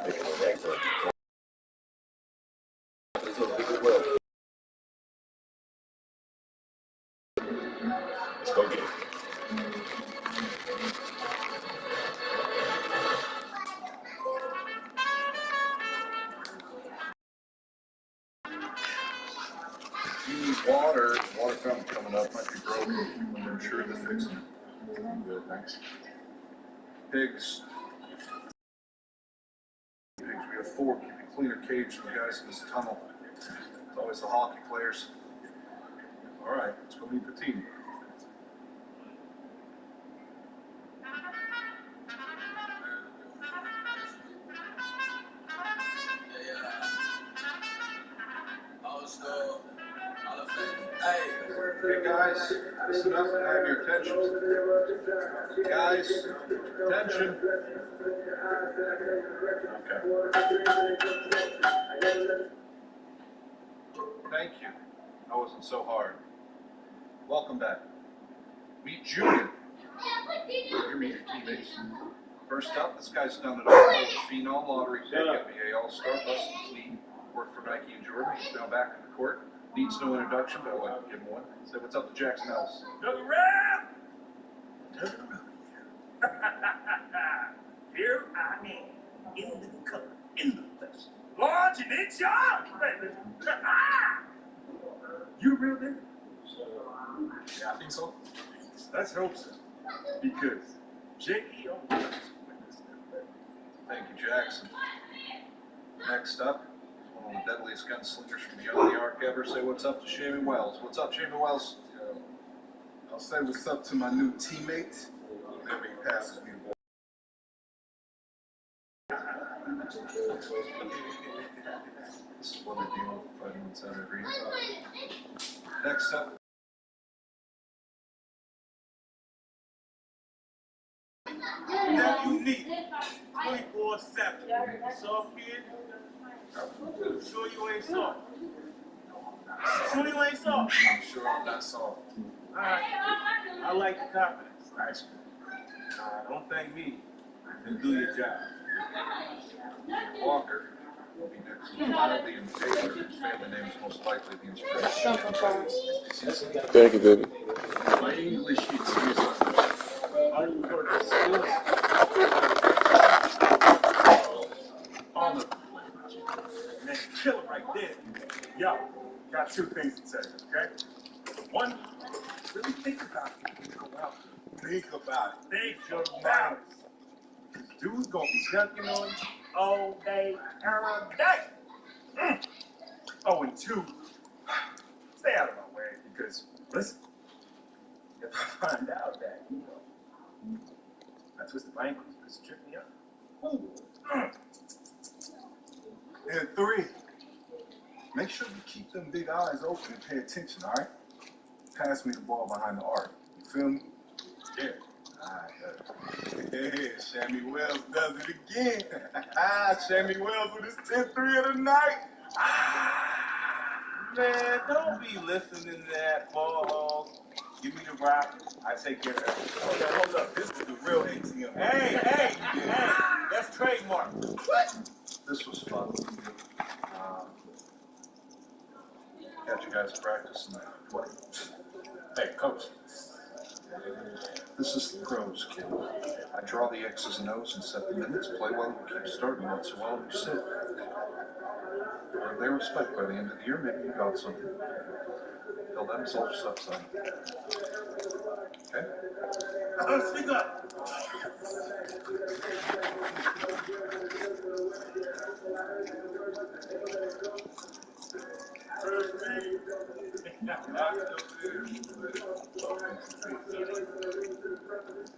Let's go get it. You need water. Water fountain coming up. Might be broken. I'm sure they're fixing it. Good, thanks. Pigs. Pigs. We have 4. Keep a cleaner cage than the guys in this tunnel. It's always the hockey players. All right, let's go meet the team. Hey guys, listen up and have your attention. Guys, attention. Okay. Thank you. That wasn't so hard. Welcome back. Meet Junior. You're meeting your teammates. First up, this guy's done it all. Phenom lottery pick, NBA All-Star, busted clean. Worked for Nike and Jordan. He's now back in the court. Needs no introduction, but I'd like to give him one. Say what's up to Jackson Ellis. Dougie Rap! Here I am, in the color, in the flesh. Large and in charge, baby. You real nigga? Yeah, I think so. Let's hope so. Because J.E. on Thank you, Jackson. Next up, one of the deadliest gunslingers from beyond the arc ever. Say what's up to Shamie Wells. What's up, Shamie Wells? I'll say what's up to my new teammate. Whenever he passes me the ball. This is what I deal with 5 months out every year. Next up. That unique 24/7. Soft kid? Sure you ain't soft? Sure you ain't soft? I'm sure I'm not soft. Alright. I like the confidence. Nice. Don't thank me. And do your job. Walker will be next. Mildly and Taylor, whose family name is most likely the inspiration. Thank you, baby. My English is Man, kill it right there. Yo, got 2 things to say, okay? One, really think about it. Go out. Think about it. Think about it. Dude's gonna be dunking on you all day, every day. Oh, and 2, stay out of my way because, listen, if I find out that, I twisted my ankles because it tripped me up. And 3, make sure you keep them big eyes open and pay attention, all right? Pass me the ball behind the arc. You feel me? Yeah. All right. Yeah, Shamie Wells does it again. Shamie Wells with his 10-3 of the night. Man, don't be listening to that ball. Give me the rock. I take care of that. Hold up. This is the real ATM. Hey, that's trademark. What? This was fun. Got you guys practicing. What? Hey, coach. This is the pros, kid. I draw the X's and O's and set the minutes. Play well and keep starting once in a while. You sit. They respect by the end of the year. Maybe you got something. Tell them it's all just upside. Okay? Speak up.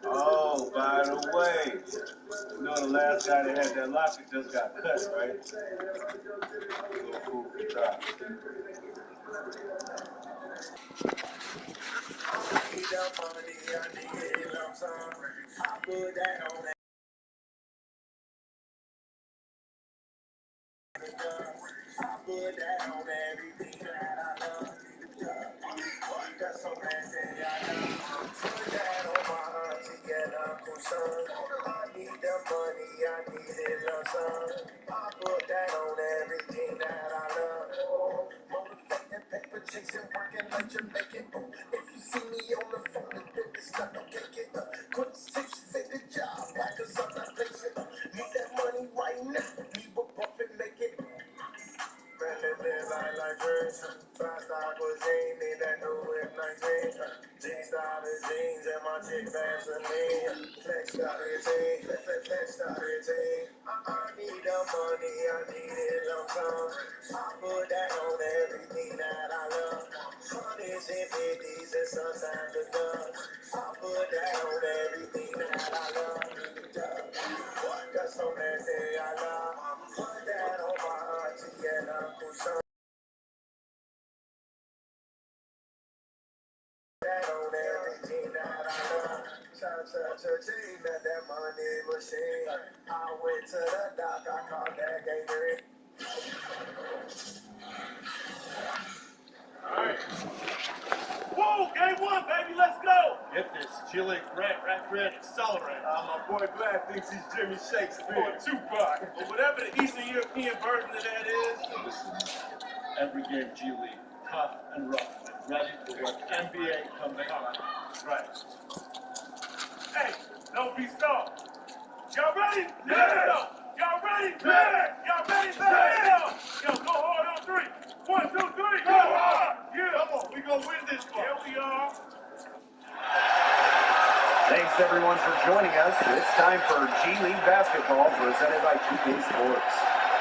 Oh, by the way, you know the last guy that had that locker just got cut, right? Little fool for thought. I need the money, I need it, love, son. I need the money, I need it long term. Put that on everything that I love. Hundreds and fifties and sometimes the dubs. Put that on everything that I love. That's on that day I love. Put that on my auntie and Uncle Son. That on everything that I love. Cha-cha-cha-ching, that money machine. I went to the dock, I called that gang. All right, Whoa, game one, baby, let's go! get this. Chile, red, accelerate. My boy Glad thinks he's Jimmy Or Shakespeare. Tupac, or whatever the Eastern European version of that is. Listen, every game G League, tough and rough, and ready for what NBA comes on. Right. Hey, don't be stalled. Y'all ready? Yeah! Y'all ready? Yeah! Y'all ready? Yeah! Yo, go hard on three. 1, 2, 3, go hard! Yeah! Come on, we gonna win this one. Here we are. Thanks everyone for joining us. It's time for G League basketball presented by 2K Sports.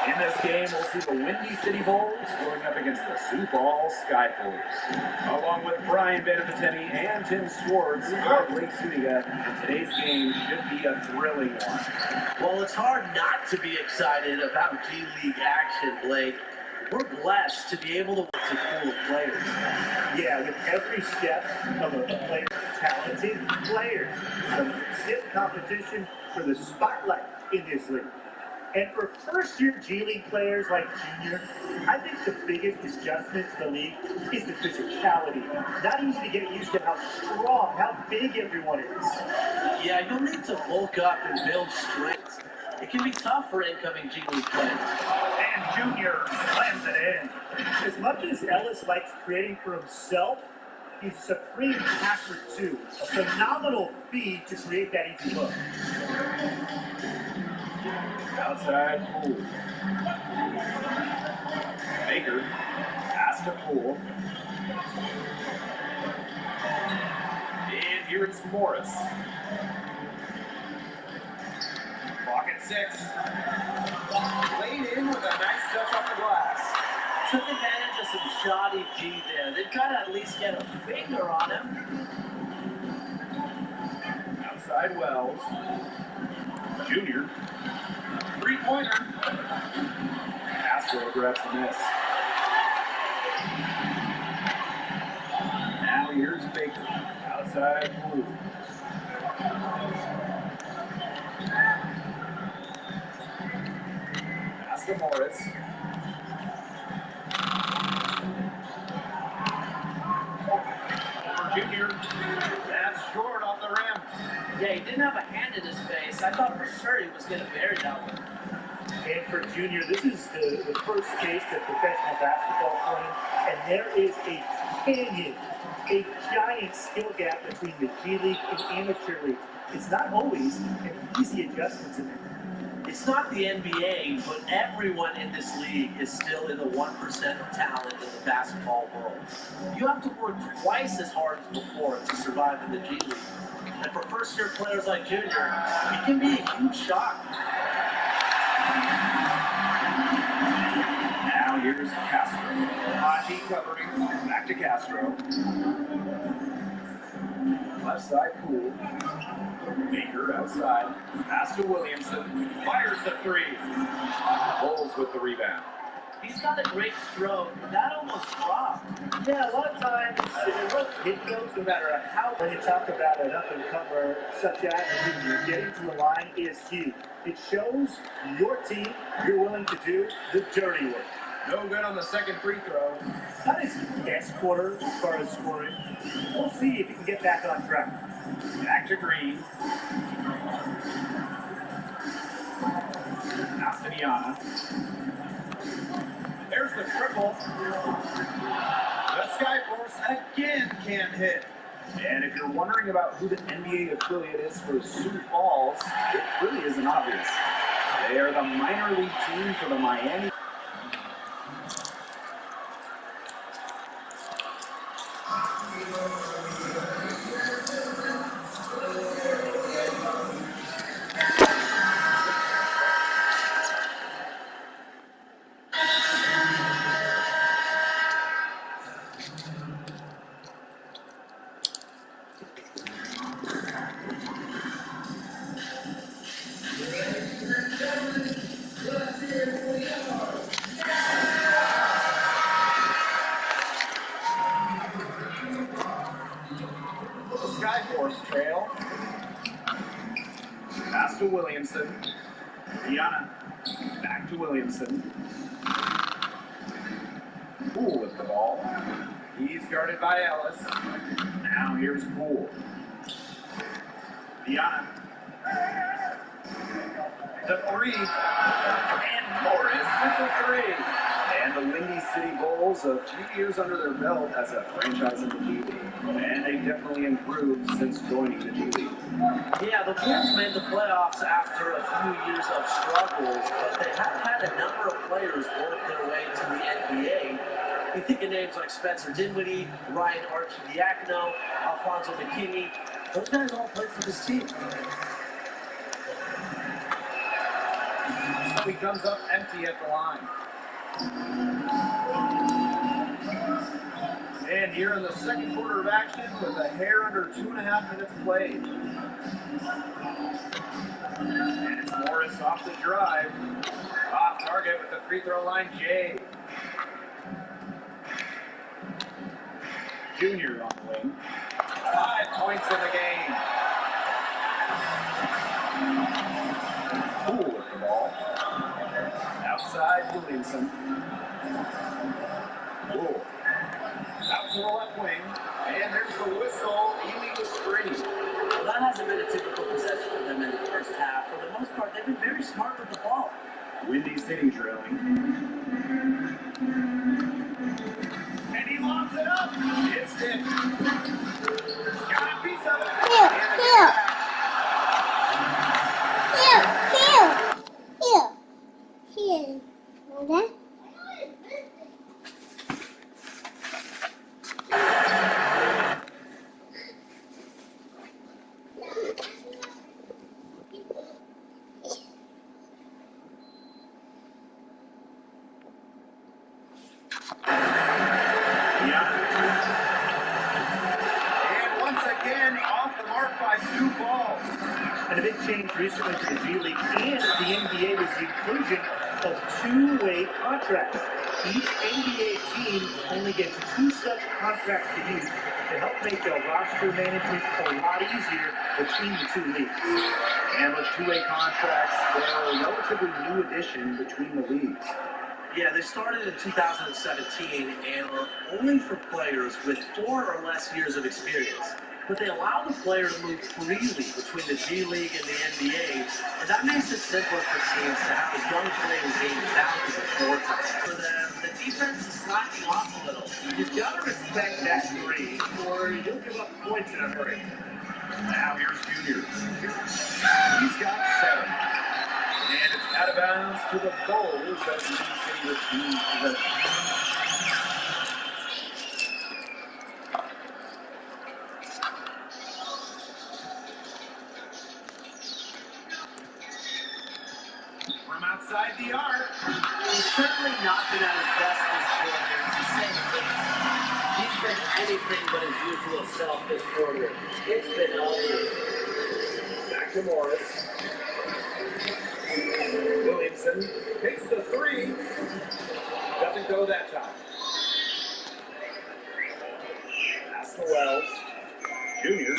In this game, we'll see the Windy City Bulls going up against the Sioux Falls Skyforce. Along with Brian Benavittini and Tim Schwartz, I'm Blake Suniga, and today's game should be a thrilling one. Well, it's hard not to be excited about G League action, Blake. We're blessed to be able to work with a pool of players. Yeah, with every step of a player, talented players. Some stiff competition for the spotlight in this league. And for first-year G League players like Junior, I think the biggest adjustment to the league is the physicality. Not easy to get used to how strong, how big everyone is. Yeah, you'll need to bulk up and build strength. It can be tough for incoming G League players. And Junior slams it in. As much as Ellis likes creating for himself, he's a supreme passer too. A phenomenal feed to create that easy look. Outside Poole. Baker pass to Poole. And here it's Morris. Clock at 6. Laid in with a nice touch off the glass. Took advantage of some shoddy G there. They've got to at least get a finger on him. Outside Wells. Junior. Three-pointer. Castro grabs the miss. Now here's Baker. Outside Poole. Pass to Morris. Over Junior. That's short off the rim. Yeah, he didn't have a hand in his face. I thought for sure he was going to bury that one. And for Junior, this is the first taste of professional basketball for him, and there is a canyon, a giant skill gap between the G League and amateur league. It's not always an easy adjustment to make. It's not the NBA, but everyone in this league is still in the 1% of talent in the basketball world. You have to work twice as hard as before to survive in the G League. And for first-year players like Junior, it can be a huge shock. Now here's Castro. Haji covering. Back to Castro. Left side Poole. Baker outside. Pass to Williamson. Fires the three. Bulls with the rebound. He's got a great stroke, but that almost dropped. Yeah, a lot of times, it goes no matter how, when you talk about an up-and-comer such as Junior, getting to the line is huge. It shows your team you're willing to do the dirty work. No good on the second free throw. Not his best quarter as far as scoring. We'll see if he can get back on track. Back to Green. Castellana. There's the triple. The Skyforce again can't hit. And if you're wondering about who the NBA affiliate is for Sioux Falls, it really isn't obvious. They are the minor league team for the Miami. Back to Williamson. Poole with the ball. He's guarded by Ellis. Now here's Poole. Diana. The three. And Morris with the three. And the Windy City Bulls, a few years under their belt as a franchise in the G League. And they've definitely improved since joining the G League. Yeah, the Bulls made the playoffs after a few years of struggles, but they have had a number of players work their way to the NBA. You think of names like Spencer Dinwiddie, Ryan Arcidiacono, Alfonso McKinney. Those guys all played for this team. So he comes up empty at the line. And here in the second quarter of action with a hair under 2.5 minutes played. And it's Morris off the drive. Off target with the free throw line, Jay. Junior on the wing. 5 points in the game. Poole with the ball. Outside Williamson. Poole. Out to the left wing. And there's the whistle. Illegal screen. Well, that hasn't been a typical possession for them in the first half. For the most part, they've been very smart with the ball. Windy City trailing. And he lobs it up. It's hit. Got a piece of it. Here. Okay? And once again, off the mark by Sioux Falls. And a big change recently to the G League and the NBA was the inclusion of two-way contracts. Each NBA team only gets 2 such contracts to use to help make their roster management a lot easier between the 2 leagues. And with two-way contracts, they're a relatively new addition between the leagues. Yeah, they started in 2017 and are only for players with 4 or less years of experience. But they allow the player to move freely between the G League and the NBA, and that makes it simpler for teams to have a young players gain thousands of floor time. For them, the defense is slacking off a little. You've got to respect that three, or you'll give up points in a hurry. Now here's Junior. He's got 7. And it's out of bounds to the Bulls as Windy City retains possession. From outside the arc. He's certainly not been at his best this quarter, to say the least. He's been anything but his usual self this quarter. It's been ugly. Back to Morris. Williamson takes the 3. Doesn't go that time. Pass to Wells. Junior.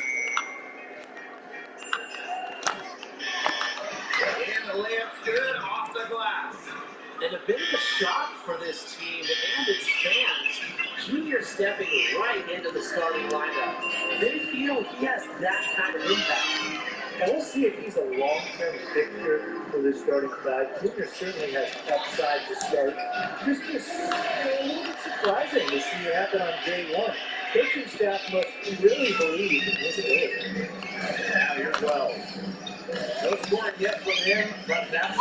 And the layup's good off the glass. And a bit of a shock for this team and its fans. Junior stepping right into the starting lineup. They feel he has that kind of impact. And we'll see if he's a long-term fixture for this starting five. Junior certainly has upside to start. Just a little bit surprising to see it happen on day 1. Coaching staff must really believe in his ability. Now here's Wells. No scoring yet from him, but that's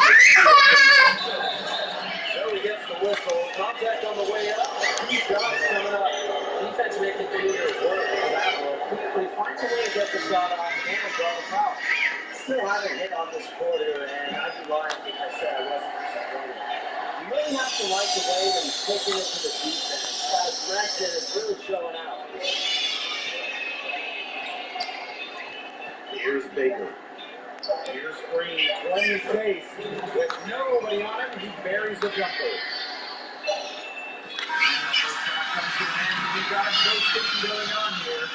So he gets the whistle. Contact on the way up. 2 shots coming up. Defense making Junior work for that one. But he finds a way to get the shot off and draw the foul. Still haven't hit on this quarter, and I'd be lying if I said I wasn't disappointed. You really have to like the way that he's taking it to the defense. Got aggression, it's really showing out. Here's Baker. Here's Green playing his face. With nobody on him, he buries the jumper. And the first half comes to an end. We've got a no sticky going on here.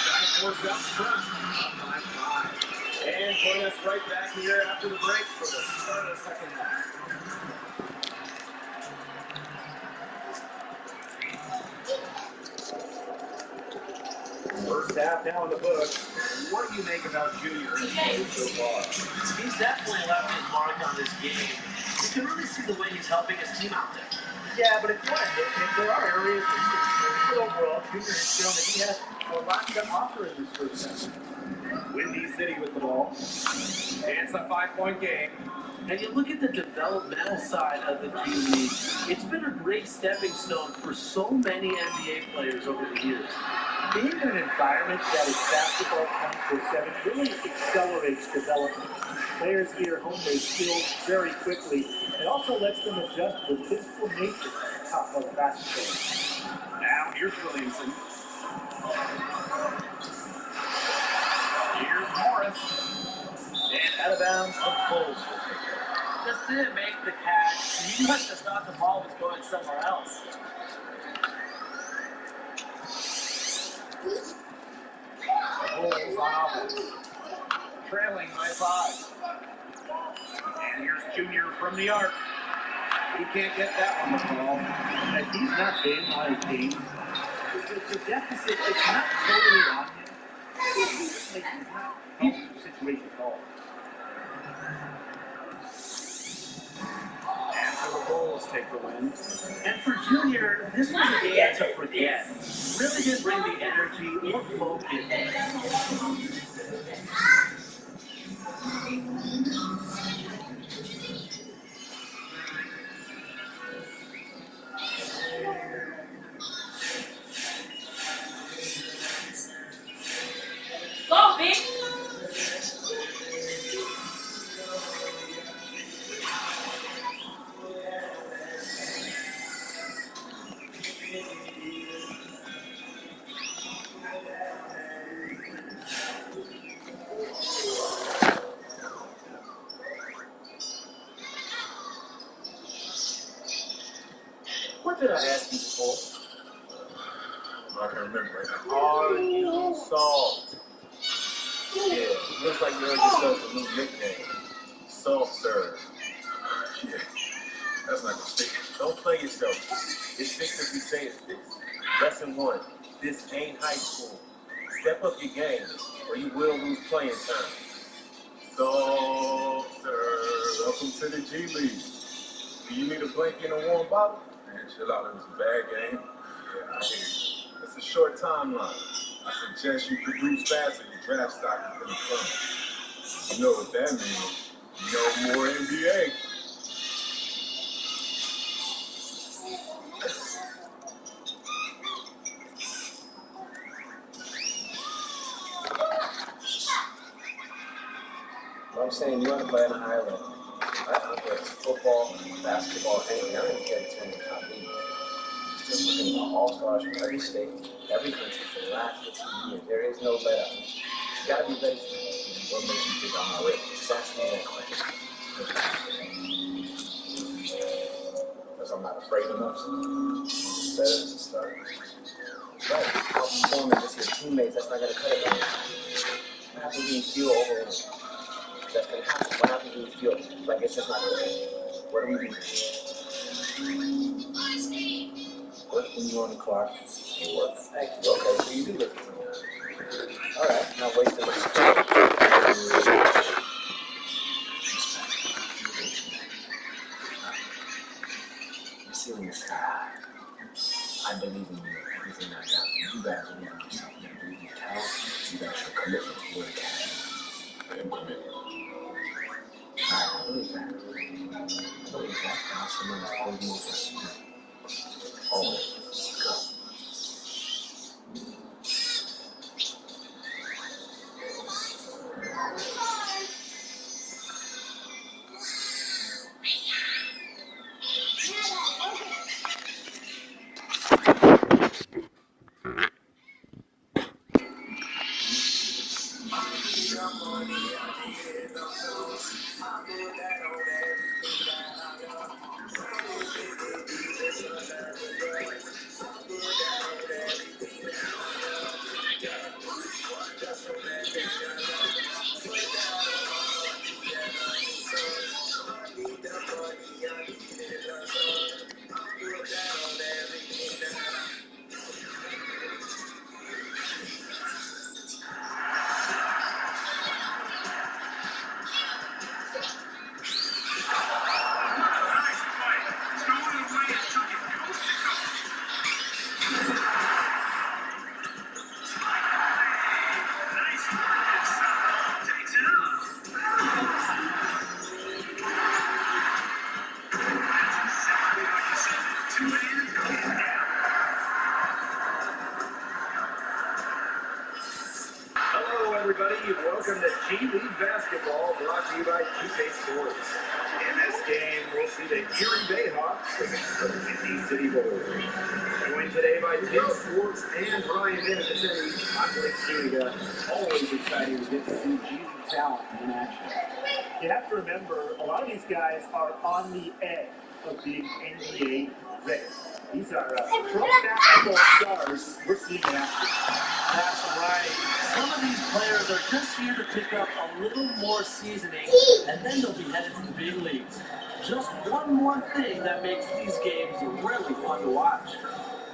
Skyforce up front, up by 5. And putting us right back here after the break for the start of the second half. half now in the books. What do you make about Junior in this game so far? He's definitely left his mark on this game. You can really see the way he's helping his team out there. Yeah, but if you want to nitpick, there are areas where he can improve. But overall, Junior has shown that he has a lot to offer in this first half. Windy City with the ball. It's a 5-point game. And you look at the developmental side of the G League, it's been a great stepping stone for so many NBA players over the years. Being in an environment that is basketball 24/7 really accelerates development. Players here hone their skills very quickly. It also lets them adjust to the physical nature of top-level basketball. Now here's Williamson. Here's Morris. And out of bounds, the Bulls will take it. Just didn't make the catch. He must have thought the ball was going somewhere else. Bulls on offense. Trailing by 5. And here's Junior from the arc. He can't get that one to fall. And he's not been on his game. The deficit is not totally on him. He's not helping the situation at all. And so the Bulls take the win. And for Junior, this was a game to forget. Really didn't bring the energy or focus. Go, big. What did I ask you for? I can remember. Are you soft? Yeah, looks like you earned yourself a new nickname. Soft serve. Yeah, that's not gonna stick. Don't play yourself. It's fixed if you say it's fixed. Lesson 1. This ain't high school. Step up your game, or you will lose playing time. Soft serve. Welcome to the G League. Do you need a blanket and a warm bottle? Man, chill out. It was a bad game. Yeah, I hear you. It's a short timeline. I suggest you produce fast and your draft stock is going to come. You know what that means. No more NBA. I'm saying you want to play on a high level. I play football, basketball, anything. I don't even care to turn in top leagues. Just looking at all-stars from every state, every country for the last 15 years. There is no let-up. You got to be ready for it. What makes you think I'm not ready? Just ask me that question. Because I'm not afraid enough. It's better to start. Right. Outperforming just your teammates, that's not going to cut it anymore. What happens when you feel overwhelmed? That's going to happen. What happens when you feel like it's just not good? What do we do? Work when you're on the clock. You work. Thank you. Okay, so you do listen to me. All right, not wasting my time. You see in the sky. I believe in you. Everything I got. You guys believe in yourself. You believe in your talent. You guys show commitment to work at. I am committed. I believe that. I believe that. Now someone is holding me to always go. see the Erie Bayhawks against the Windy City Bulls. Joined today by Tim Swartz and Brian Beneficetti. I'm Blake Zuniga. Always exciting to get to see G League talent in action. You have to remember, a lot of these guys are on the edge of being NBA ready. These are pro basketball stars we're seeing in action. That's right. Some of these players are just here to pick up a little more seasoning, and then they'll be headed to the big leagues. Just one more thing that makes these games really fun to watch.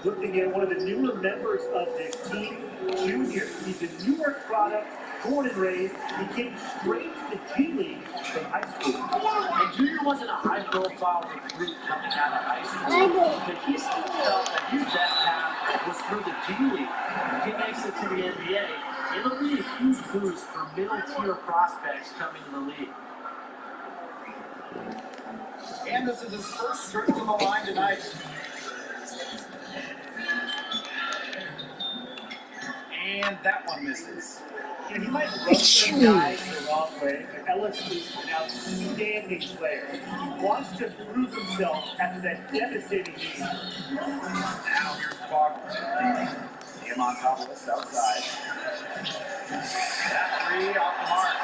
Looking at one of the newer members of this team, Junior. He's a Newark product, born and raised. He came straight to the G League from high school. And Junior wasn't a high-profile recruit coming out of high school, but he still felt that his best path was through the G League. If he makes it to the NBA, it'll be a huge boost for middle-tier prospects coming to the league. And this is his first trip to the line tonight. And that one misses. You know, he might rub some guys the wrong way, but Ellis is an outstanding player. He wants to prove himself after that devastating game. Now here's Bogdan. Diamantopoulos outside. That three off the mark.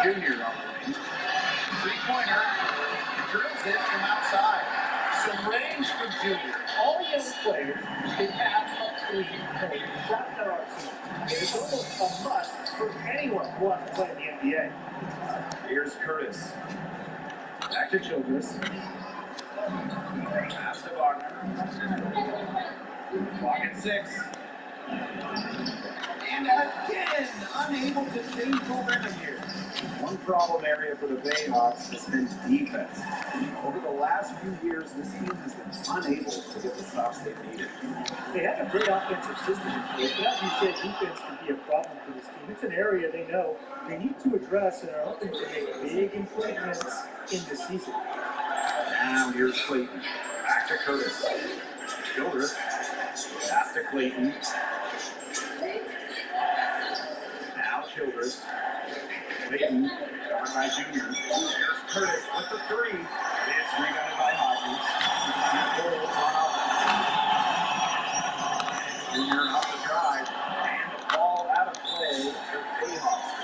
Junior on the wing. Three-pointer. Drills it from outside. Some range for Junior. All young players, they have a clean play. That's their arsenal. It's almost a must for anyone who wants to play in the NBA. Here's Curtis. Back to Childress. Pass to Wagner. Clock at 6. And again, unable to change momentum here. One problem area for the Bayhawks has been defense. Over the last few years, this team has been unable to get the stops they needed. They have a great offensive system in place, but as you said, defense can be a problem for this team. It's an area they know they need to address and are hoping to make big improvements in the season. Now here's Clayton. Back to Curtis. Childress. Pass to Clayton. Now Childress. Clayton, covered by Junior. Here's Curtis with the three. It's rebounded by Hodges. Bulls on offense. Junior off the drive. And the ball out of play. The Bayhawks.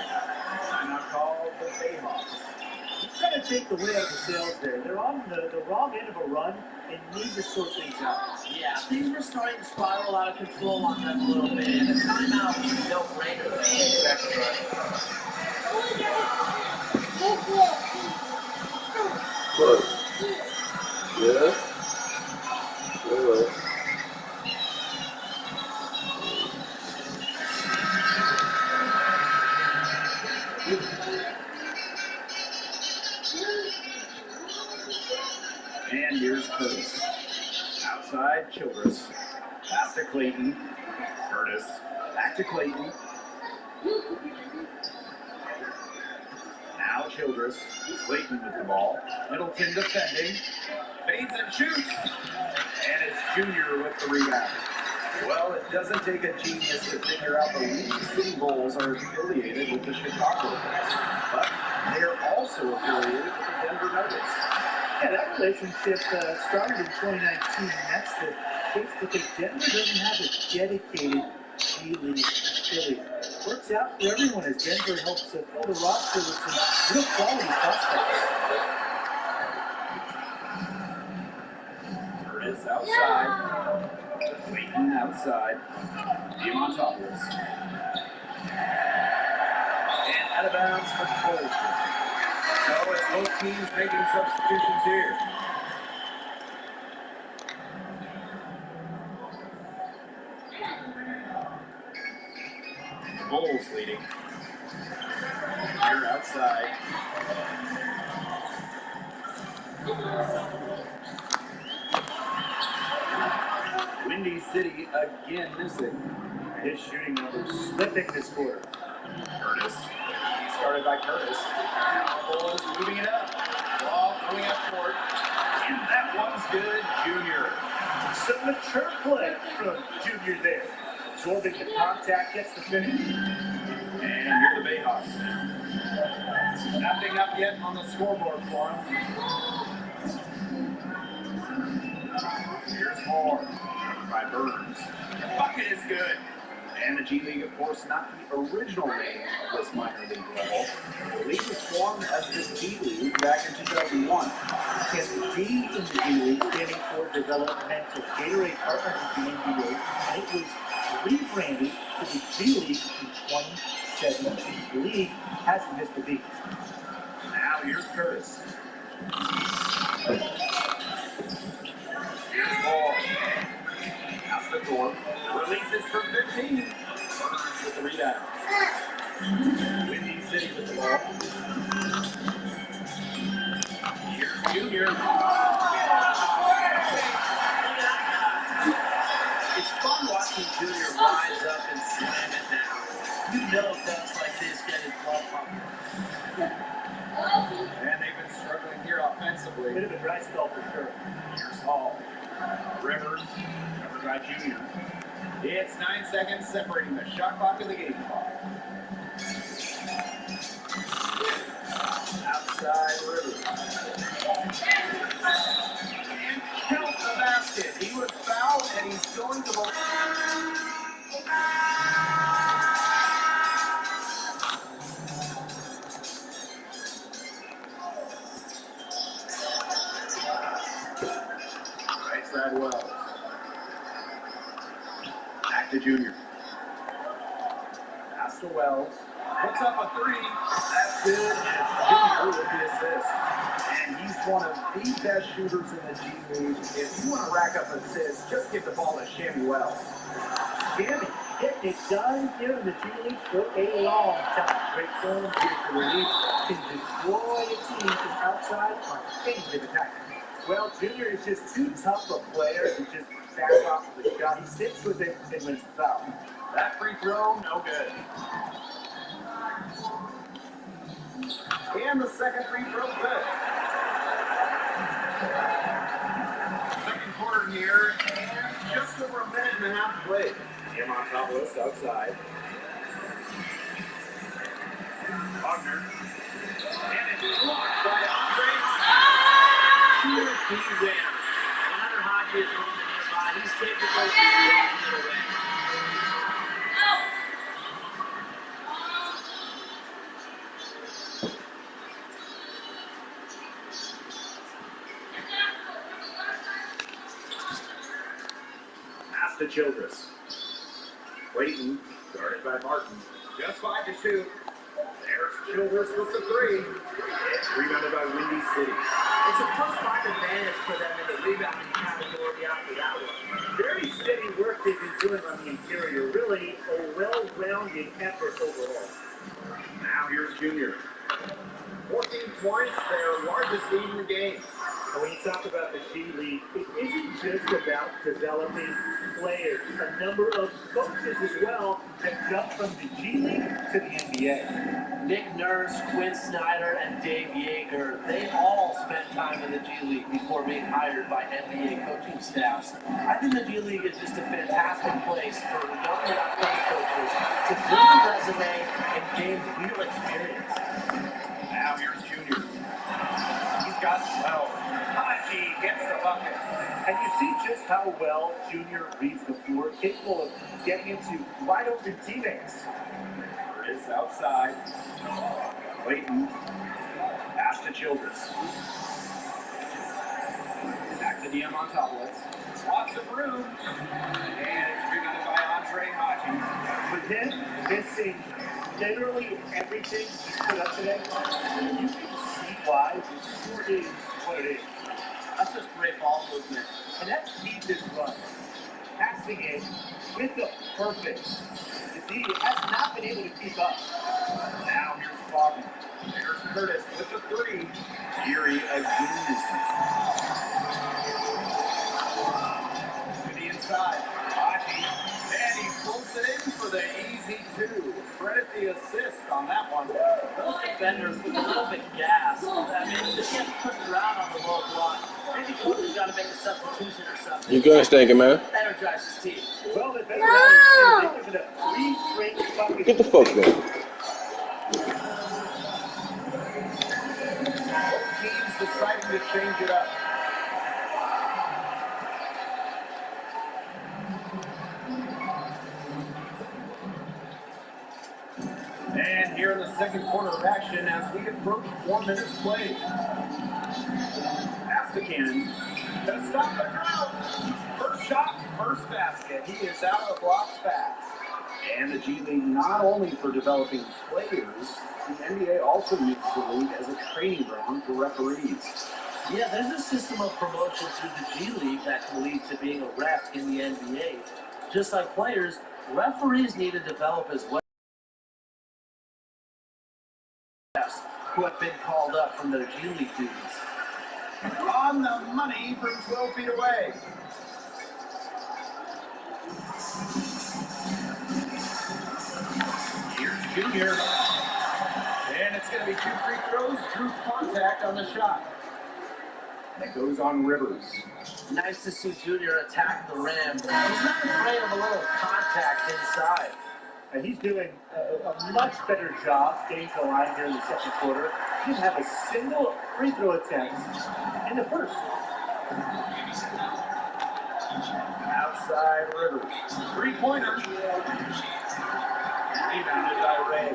Timeout called the Bayhawks. He's trying to take the wind out of the sails there. They're on the wrong end of a run and need to sort things out. Yeah, things were starting to spiral out of control on them a little bit, and a timeout was a no-brainer. Exactly right. What? Yeah? Alright. And here's Curtis. Outside, Childress. Pass to Clayton. Curtis. Back to Clayton. Now Childress. Clayton with the ball. Middleton defending. Fades and shoots. And it's Junior with the rebound. Well, it doesn't take a genius to figure out the Windy City Bulls are affiliated with the Chicago Bulls. But they are also affiliated with the Denver Nuggets. Yeah, that relationship started in 2019. That's the case because Denver doesn't have a dedicated G League affiliate. Works out for everyone as Denver helps fill the roster with some real quality prospects. Curtis outside. Clayton outside. Diamantopoulos. And out of bounds for Colton. So it's both teams making substitutions here. The Bulls leading. Here outside. Windy City again missing. His shooting numbers slipping this quarter. Curtis. He started by Curtis. Now the Bulls moving it up. Ball coming up court. And that one's good, Junior. Some mature play from Junior there. Absorbing the contact, gets the finish. And here are the Bayhawks now. Nothing up yet on the scoreboard for him. Here's Moore by Burns. The bucket is good. And the G League, of course, not the original name of this minor league level. The league was formed as the G League back in 2001. And the G in the G League standing for Developmental Gatorade Partners of the NBA, and it was rebranded to the G League in 2017. The league hasn't missed a beat. Now here's Curtis. Here's Moore. That's the door. Releases for 15. Burns with the rebound. Windy City with the ball. Here's Junior. It's fun watching Junior rise up and slam it down. You know guys like this get his blood pumping. And they've been struggling here offensively. Bit of a dry spell for sure. Here's Hall. Rivers, covered by Junior. It's 9 seconds separating the shot clock and the game clock. Outside Rivers. And count the basket. He was fouled and he's going to the... Right side Wells. Back to Junior. Pass to Wells. Puts up a three. That's good. And Junior with the assist. And he's one of the best shooters in the G League. If you want to rack up assists, just give the ball to Shammy Wells. Shammy getting it done here in the G League for a long time. Great zone, beautiful release, can destroy a team from outside on any given attack. Well, Junior is just too tough a player to just back off of the shot. He sticks with it and wins the foul. That free throw, no good. And the second free throw, good. Second quarter here, and just over a minute and a half played. Diamantopoulos outside. Wagner. And it's blocked by Andre. He's in. Hunter Hodges is roaming nearby. He's capable of blocking it away. Pass to Childress. Clayton, guarded by Martin. Just 5 to shoot. There's Childress with the three. It's rebounded by Windy City. It's a +5 advantage for them in the rebounding category after that one. Very steady work they've been doing on the interior. Really a well-rounded effort overall. Now here's Junior. 14 points, their largest lead in the game. And when you talk about the G League, it isn't just about developing players. A number of coaches as well have jumped from the G League to the NBA. Nick Nurse, Quinn Snyder, and Dave Yeager, they all spent time in the G League before being hired by NBA coaching staffs. I think the G League is just a fantastic place for young and upcoming coaches to build a resume and gain real experience. Now here's Junior. He's got 12. Haji gets the bucket. And you see just how well Junior reads the floor, capable of getting into wide open teammates. Is outside. Clayton. Pass to Childress. Back to Diamantopoulos. Lots of room. And it's rebounded by Andre Haji. With him missing literally everything he's put up today, you can see why this score is what it is. That's just great ball movement. And that's key to this run. Passing it with the purpose. He has not been able to keep up. Now here's Faulkner. There's Curtis with the three. Erie again. To the inside. Haji. And he pulls it in for the easy two. Credit the assist on that one. Those defenders with a little bit gas. I mean, they can't push around on the low block. Maybe coach's got to make a substitution or something. You good, Stinking Man? Energize his team. Well, the better they've given up 3 straight buckets. Get the fuck down. deciding to change it up. And here in the second quarter of action as we approach 4 minutes played. Astacan gonna stop the drought. First shot, first basket. He is out of the blocks fast. And the G League not only for developing players, the NBA also uses the league as a training ground for referees. Yeah, there's a system of promotion through the G League that can lead to being a ref in the NBA. Just like players, referees need to develop as well. Who have been called up from their G League duties. On the money from 12 feet away. Here's Junior. And it's going to be 2 free throws, true contact on the shot. That goes on Rivers. Nice to see Junior attack the rim. He's not afraid of a little contact inside. And he's doing a much better job getting to the line here in the second quarter. He didn't have a single free throw attempt in the first. Outside Rivers. 3-pointer. Rebounded by Ray.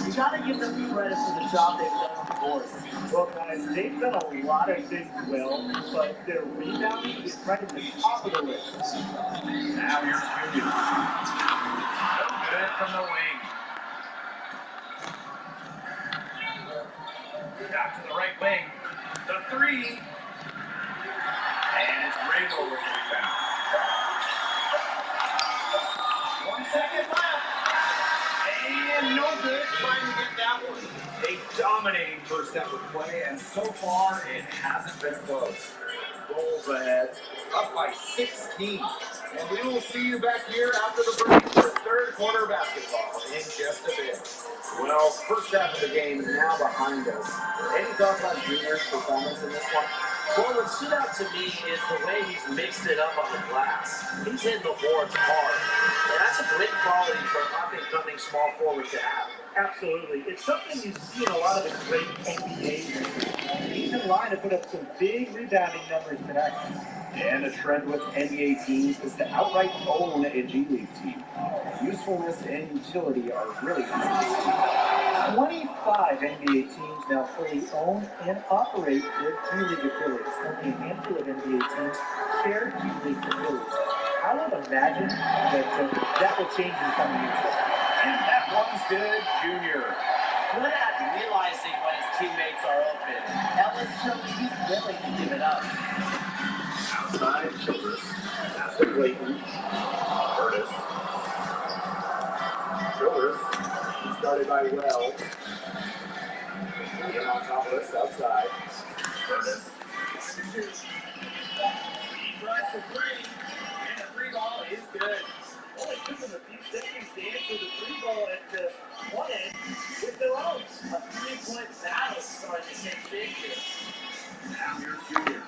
You gotta give them credit for the job they've done on the board. Well, guys, they've done a lot of things well, but their rebounding is right at the top of the list. Now here's Junior. No good from the wing. Out to the right wing. The 3. And it's Rago with the rebound. 1 second left. And no good trying to get that one. A dominating first half of play, and so far it hasn't been close. Bulls ahead, up by 16. And we will see you back here after the break for third quarter basketball in just a bit. Well, first half of the game is now behind us. Any thoughts on Junior's performance in this one? Well, what stood out to me is the way he's mixed it up on the glass. He's hitting the boards hard. And that's a great quality for an up-and-coming small forward to have. Absolutely. It's something you see in a lot of the great NBA players. He's in line to put up some big rebounding numbers tonight. And a trend with NBA teams is to outright own a G League team. Usefulness and utility are really easy to see. 25 NBA teams now fully own and operate their G League affiliates. Only a handful of NBA teams share G League affiliates. I would imagine that will change in the coming years. And that one's good, Junior. Good at realizing when his teammates are open. Ellis showing he's willing to give it up. Outside Childress. That's the Clayton. Curtis. Childress. Started by Wells. Again on top of us, outside. Curtis. He tries for 3. And the 3 ball is good. Well, it took them a few seconds to answer the 3 ball at one end with their own. A 3-point battle starting to get big here. Now here's Junior.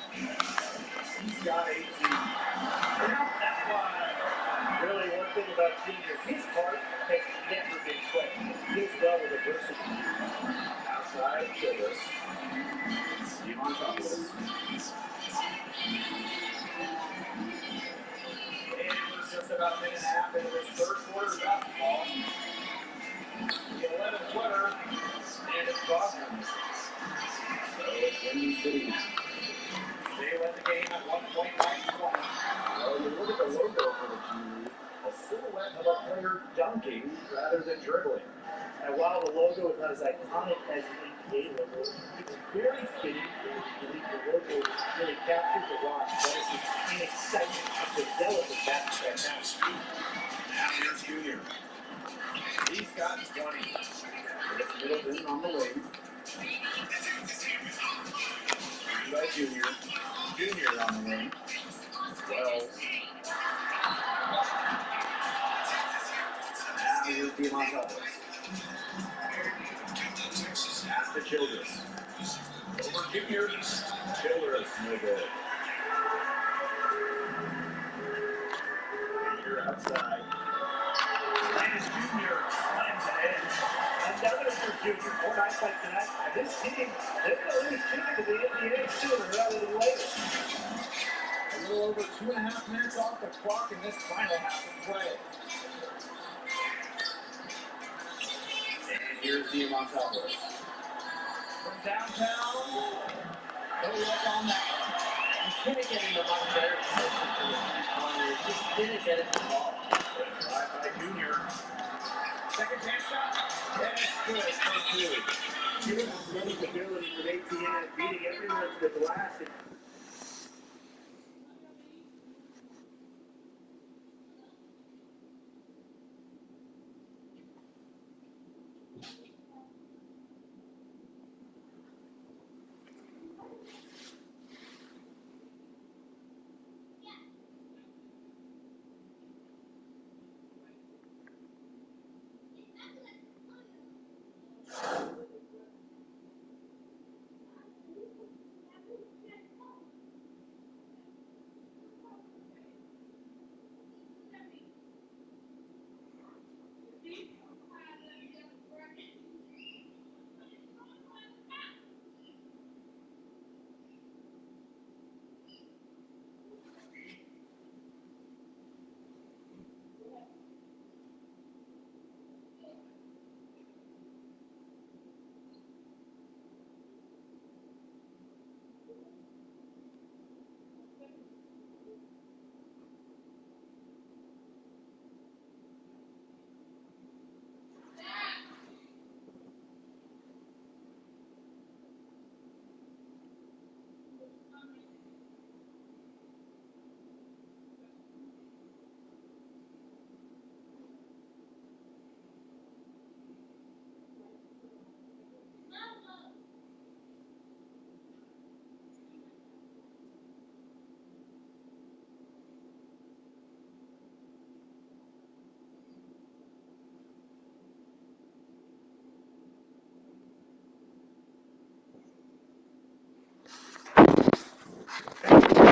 He's got 18. That's why, really, one thing about Junior, his part has never been quick. He deals well with adversity. Outside Childress. Demontopoulos. And we're just about a minute and a half into this third quarter of basketball. The 11th quarter, and it's Boston. So it's Windy City now. They led the game at 1.9 points. Well, you look at the logo for the G League, a silhouette of a player dunking rather than dribbling. And while the logo is not as iconic as the NBA logo, it's very fitting. The logo really captures the raw athleticism and excitement of developing basketball talent. Now here's Junior. He's got 20. It's Middleton on the wing. By Junior. Junior on the wing. Wells. Now here's Demontopoulos. Pass to Childress. Over Junior. Childress, no good. Junior outside. And Junior slams it in. Another for Junior. More nights like tonight. This team, they're going to lose ticket to the NBA over 2.5 minutes off the clock in this final half of play. And here's Diamantopoulos. From downtown, no look on that one. You couldn't get in a much better position for the three-pointer. Just didn't get it to fall. Drive by Junior. Second chance shot. And it's good for two. Beautiful ability with ATN beating everyone to the glass. And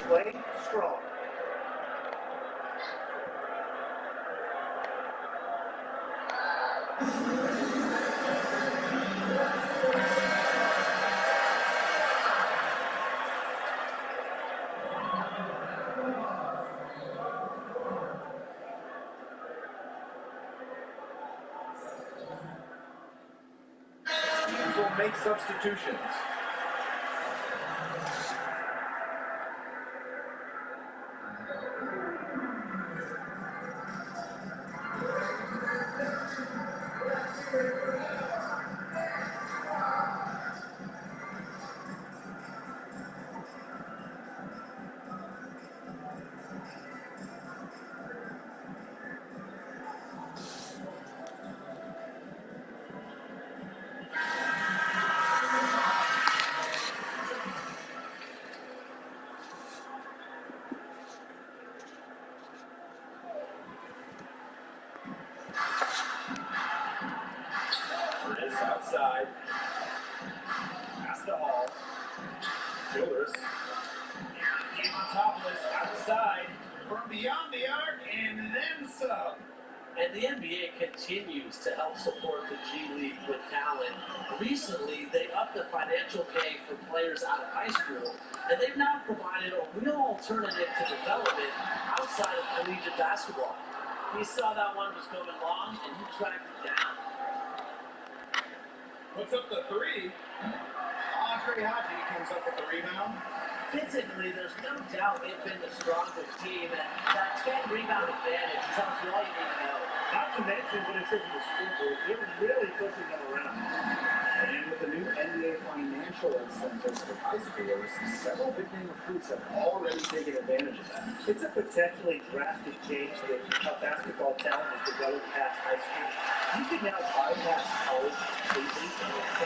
playing strong. Teams will make substitutions. Chris outside. Pass to Hall. Childress. Diamantopoulos outside. From beyond the arc and then some. And the NBA continues to help support the G League with talent. Recently, they upped the financial pay for players out of high school, and they've now provided a real alternative to development outside of collegiate basketball. He saw that one was going long, and he tracked it down. Puts up the three. Andre Haji comes up with the rebound. Physically, there's no doubt they've been the strongest team, and that 10 rebound advantage tells you all you need to know. Not to mention what it says in the scoreboard, they're really pushing them around. And with the new NBA financial incentives for high schoolers, several big-name recruits have already taken advantage of that. It's a potentially drastic change to how basketball talent is developed past high school. You can now bypass college completely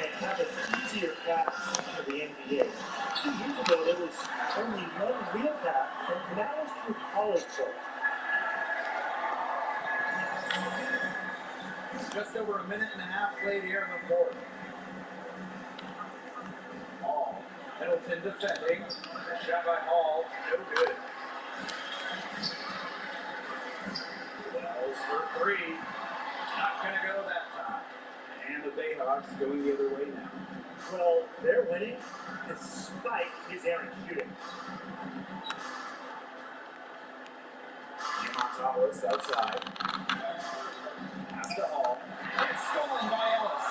and have an easier path to the NBA. 2 years ago, there was only one real path, and that was through college play. Just over 1.5 minutes played here in the fourth. Hall. Middleton defending. Shot by Hall. No good. Wells for three. Not going to go that time. And the Bayhawks going the other way now. Well, they're winning despite his errant shooting. Diamantopoulos outside. Pass to Hall. And it's stolen by Ellis.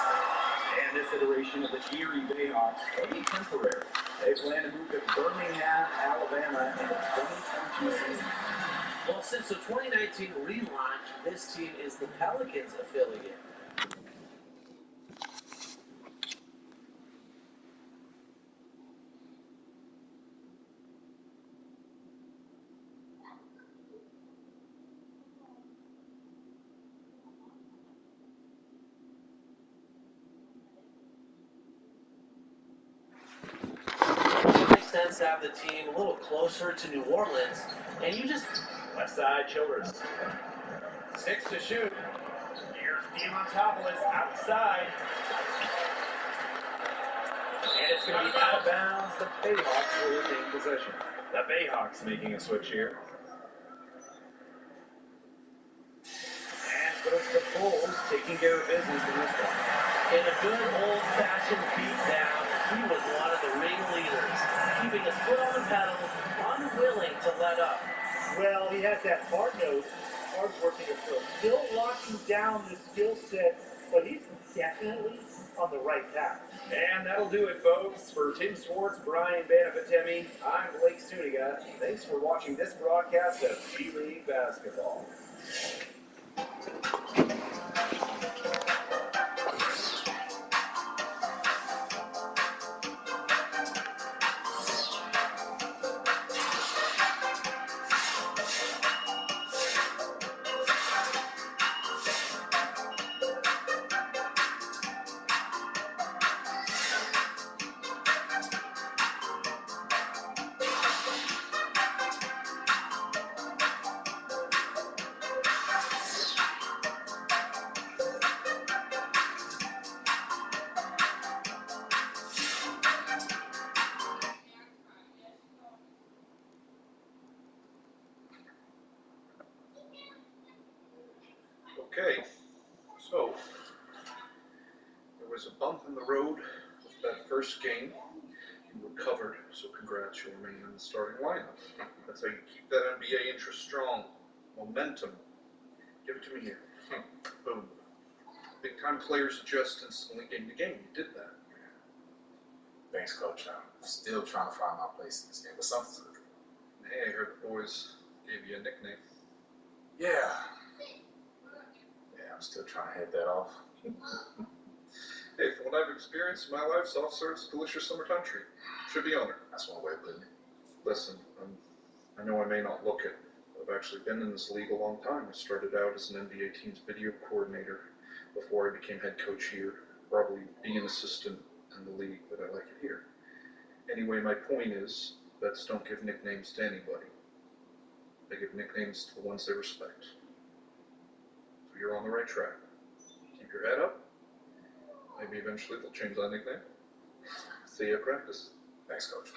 And this iteration of the Erie Bayhawks will be temporary. They plan to move to Birmingham, Alabama in the 2022 season. Well, since the 2019 relaunch, this team is the Pelicans affiliate. It makes sense to have the team a little closer to New Orleans, and you just... Left side, Childress. 6 to shoot. Here's Diamantopoulos outside. And it's going to be out of bounds. The Bayhawks will retain possession. The Bayhawks making a switch here. And so it's the Bulls taking care of business in this one. In a good old-fashioned beatdown, he was one of the ringleaders, keeping his foot on the pedal, unwilling to let up. Well, he has that hard nose, hard-working approach. Still locking down the skill set, but he's definitely on the right path. And that'll do it, folks. For Tim Swartz, Brian Banafitemi, I'm Blake Suniga. Thanks for watching this broadcast of G League Basketball. Okay, so there was a bump in the road with that first game. You recovered, so congrats, you remain in the starting lineup. That's how you keep that NBA interest strong. Momentum. Give it to me here. Boom. Big time players adjust instantly game to game. You did that. Thanks, Coach. I'm still trying to find my place in this game, but something's good. Hey, I heard the boys gave you a nickname. Yeah, I'm still trying to head that off. Hey, from what I've experienced in my life, soft serve's a delicious summertime treat. Should be honored. That's one way of putting it. Listen, I know I may not look it, but I've actually been in this league a long time. I started out as an NBA team's video coordinator before I became head coach here. Probably be an assistant in the league, but I like it here. Anyway, my point is, vets don't give nicknames to anybody. They give nicknames to the ones they respect. So you're on the right track. Keep your head up. Maybe eventually they'll change that nickname. See you at practice. Thanks, Coach.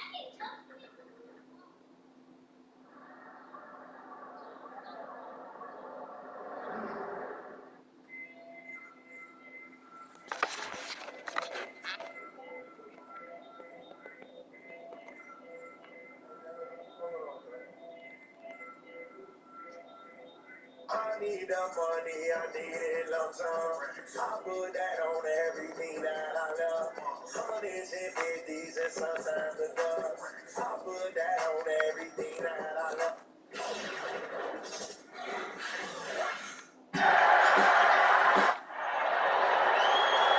I need the money, I need it lump sum. I put that on everything that I love. Hundreds and fifties and sometimes a dub. I put that on everything that I love.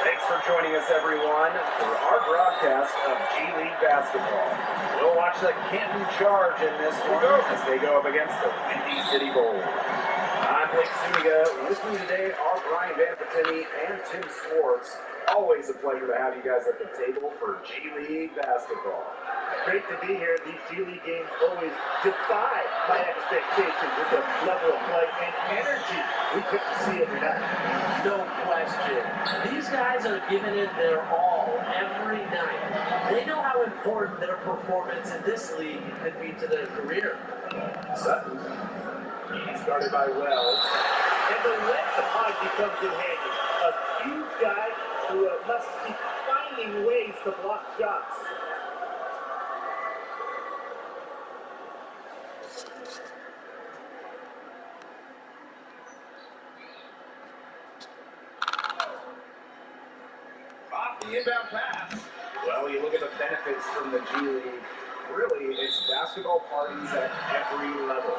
Thanks for joining us, everyone, for our broadcast of G League Basketball. We'll watch the Canton Charge in this one as they go up against the Windy City Bulls. I'm Blake Suniga. With me today are Brian Banafitemi and Tim Swartz. Always a pleasure to have you guys at the table for G League Basketball. Great to be here. These G League games always defy my expectations with the level of play and energy we couldn't see every night. No question. These guys are giving it their all every night. They know how important their performance in this league could be to their career. Sutton. He started by Wells. And the length of Hodge comes in handy. A huge guy who must be finding ways to block shots. the inbound pass. Well, you look at the benefits from the G League. Really, it's basketball parties at every level.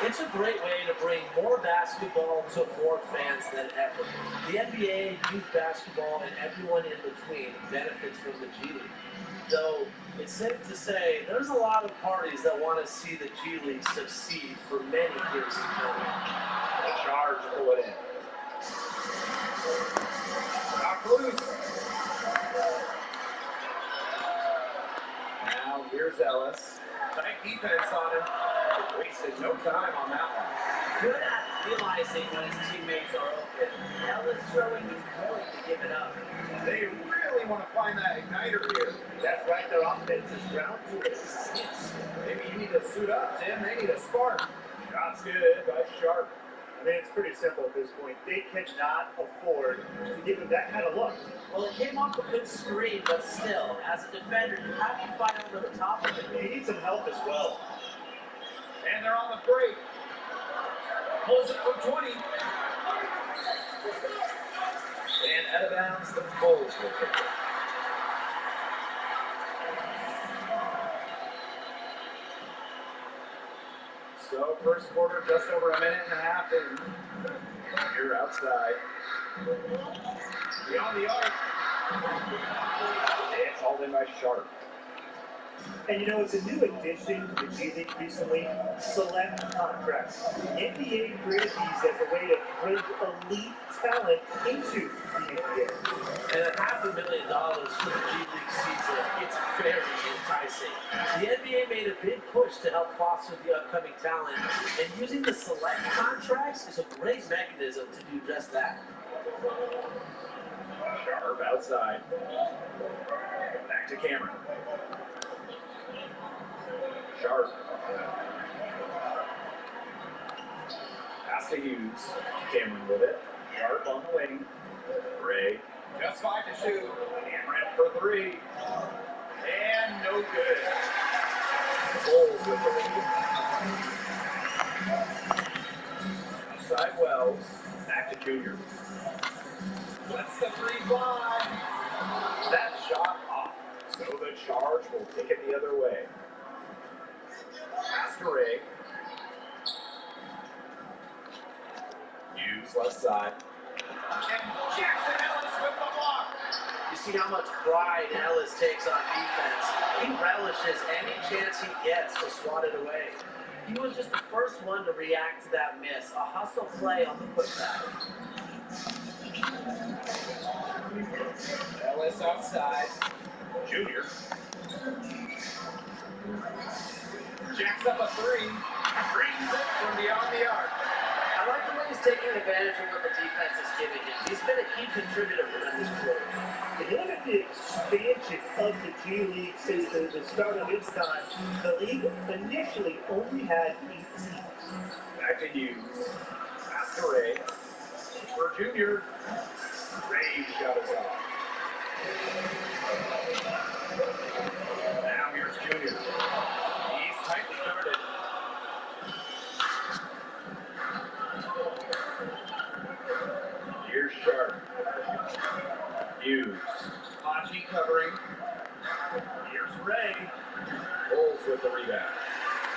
It's a great way to bring more basketball to more fans than ever. The NBA, youth basketball, and everyone in between benefits from the G League. Though it's safe to say there's a lot of parties that want to see the G League succeed for many years to come. The Charge pull it in. Knocked loose. Now here's Ellis. Tight defense on him. Wasted no time on that one. Good at realizing when his teammates are open. Ellis showing he's willing to give it up. They really want to find that igniter here. That's right, their offense is ground to it. Maybe you need to suit up, Tim. They need a spark. Shot's good by Sharp. I mean, it's pretty simple at this point. They cannot afford to give him that kind of look. Well, it came off a good screen, but still, as a defender, how do you fight over the top of it? He needs some help as well. And they're on the break. Pulls it from 20. And out of bounds, the Bulls will pick it. So, first quarter, just over a minute and a half in. Here outside. Beyond the arc. It's hauled in by Sharp. And you know, it's a new addition to the G League recently, select contracts. The NBA created these as a way to bring elite talent into the NBA. And at $500,000 for the G League season, it's very enticing. The NBA made a big push to help foster the upcoming talent, and using the select contracts is a great mechanism to do just that. Sharp outside. Back to Cameron. Sharp. Pass to Hughes. Cameron with it. Sharp on the wing. Ray. Just 5 to shoot. Cameron for 3. And no good. Bulls with the lead. Outside Wells. Back to Junior. Let's the 3 fly. That shot off. So the Charge will take it the other way. Pass to Ray. Hughes left side. And Jackson Ellis with the block. You see how much pride Ellis takes on defense. He relishes any chance he gets to swat it away. He was just the first one to react to that miss, a hustle play on the putback. Ellis outside. Junior. Jacks up a 3. Brings it from beyond the arc. I like the way he's taking advantage of what the defense is giving him. He's been a key contributor for them this quarter. If you look at the expansion of the G League since the start of its time, the league initially only had 8 teams. Back to Hughes. Pass to Ray. For Junior. Ray shot is off. Now here's Junior. He's tightly guarded. Here's Sharp. Hughes. Haji covering. Here's Ray. Bulls with the rebound.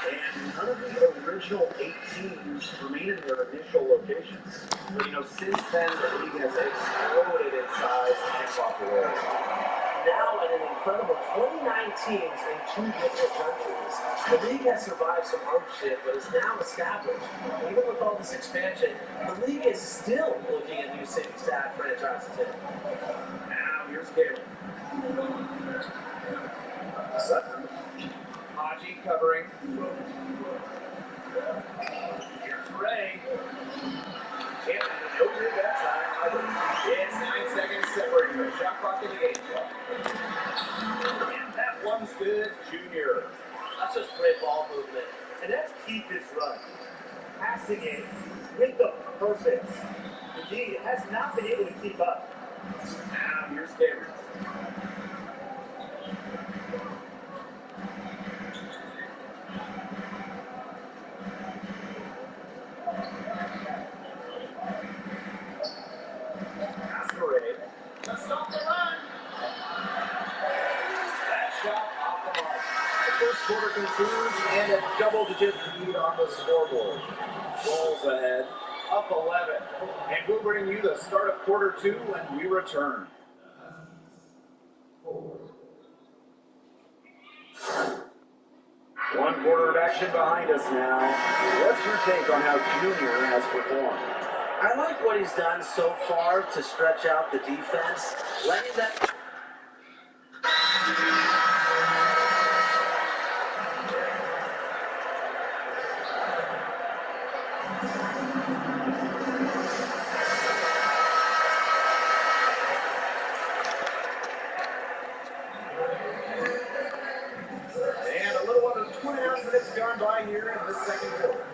And none of the original 8 teams remain in their initial locations. But you know, since then, the league has exploded in size and popularity. Now, at an incredible 29 teams in 2 different countries, the league has survived some hardship, but is now established. Even with all this expansion, the league is still looking at new cities to add franchises in. Now, here's Galen. Sutton. Haji covering. Here's Ray. Can't no good that time either. It's 9 seconds separating the shot clock in the game clock. And that one's good, Junior. That's just great ball movement. And that's keep this run. Passing it with the purpose. The G has not been able to keep up. Now here's Cameron. Masquerade. Let's stop the run. First quarter concludes and a double-digit lead on the scoreboard. Bulls ahead, up 11. And we'll bring you the start of quarter two when we return. One quarter of action behind us now. What's your take on how Junior has performed? I like what he's done so far to stretch out the defense, letting that. And a little under 2.5 minutes gone by here in the second quarter.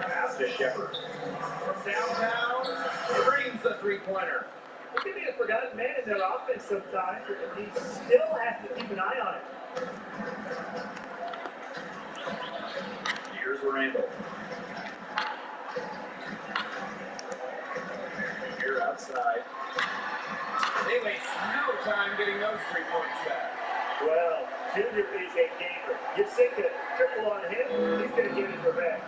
Pass to Shepard. From downtown, he brings the three-pointer. He can be a forgotten man in their offense sometimes, but he still has to keep an eye on it. Here's Randall. Here outside. They waste no time getting those 3 points back. Well, Junior is a gamer. You sink a triple on him, he's going to get it for back.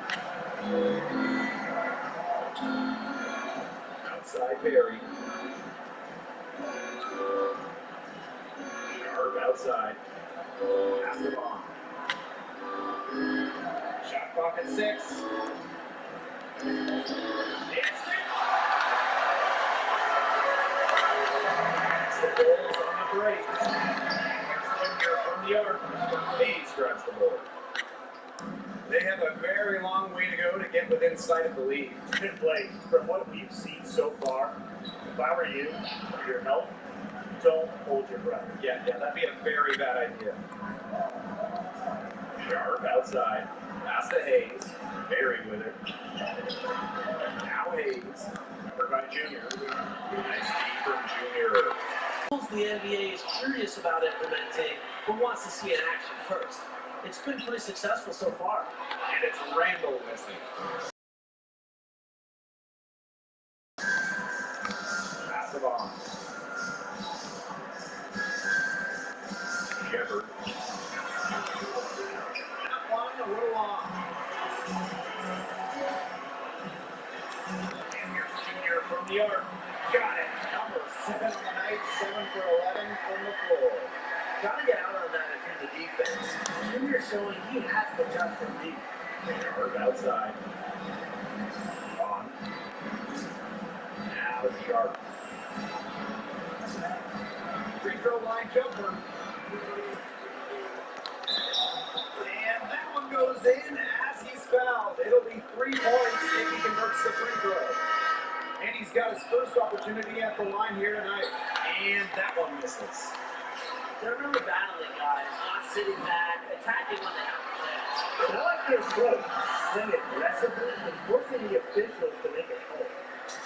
Outside Barry. Sharp outside. Pass it on. Shot clock at 6. It's the Bulls on the break. Junior from the arc. He drives the board. They have a very long way to go to get within sight of the lead. Good play. From what we've seen so far, if I were you, for your health, don't hold your breath. Yeah, that'd be a very bad idea. Sharp outside. Pass to Hayes. Barry with it. Now Hayes. Covered by Junior. Nice feed from Junior. The NBA is curious about implementing, but wants to see an action first. It's been pretty successful so far. And it's Randall missing. Pass it on. Shepard. That one a little long. And here's Junior from the arc. Got it. Number 7 on the night, 7 for 11 from the floor. Gotta get out on that if you're the defense. Junior's showing he has to adjust from deep. Sharp outside. On. Now Sharp. Free throw line jumper. And that one goes in as he's fouled. It'll be 3 points if he converts the free throw. And he's got his first opportunity at the line here tonight. And that one misses. They're really battling guys, not sitting back, attacking when they have a chance. And I like their approach. Playing aggressively and forcing the officials to make it hold.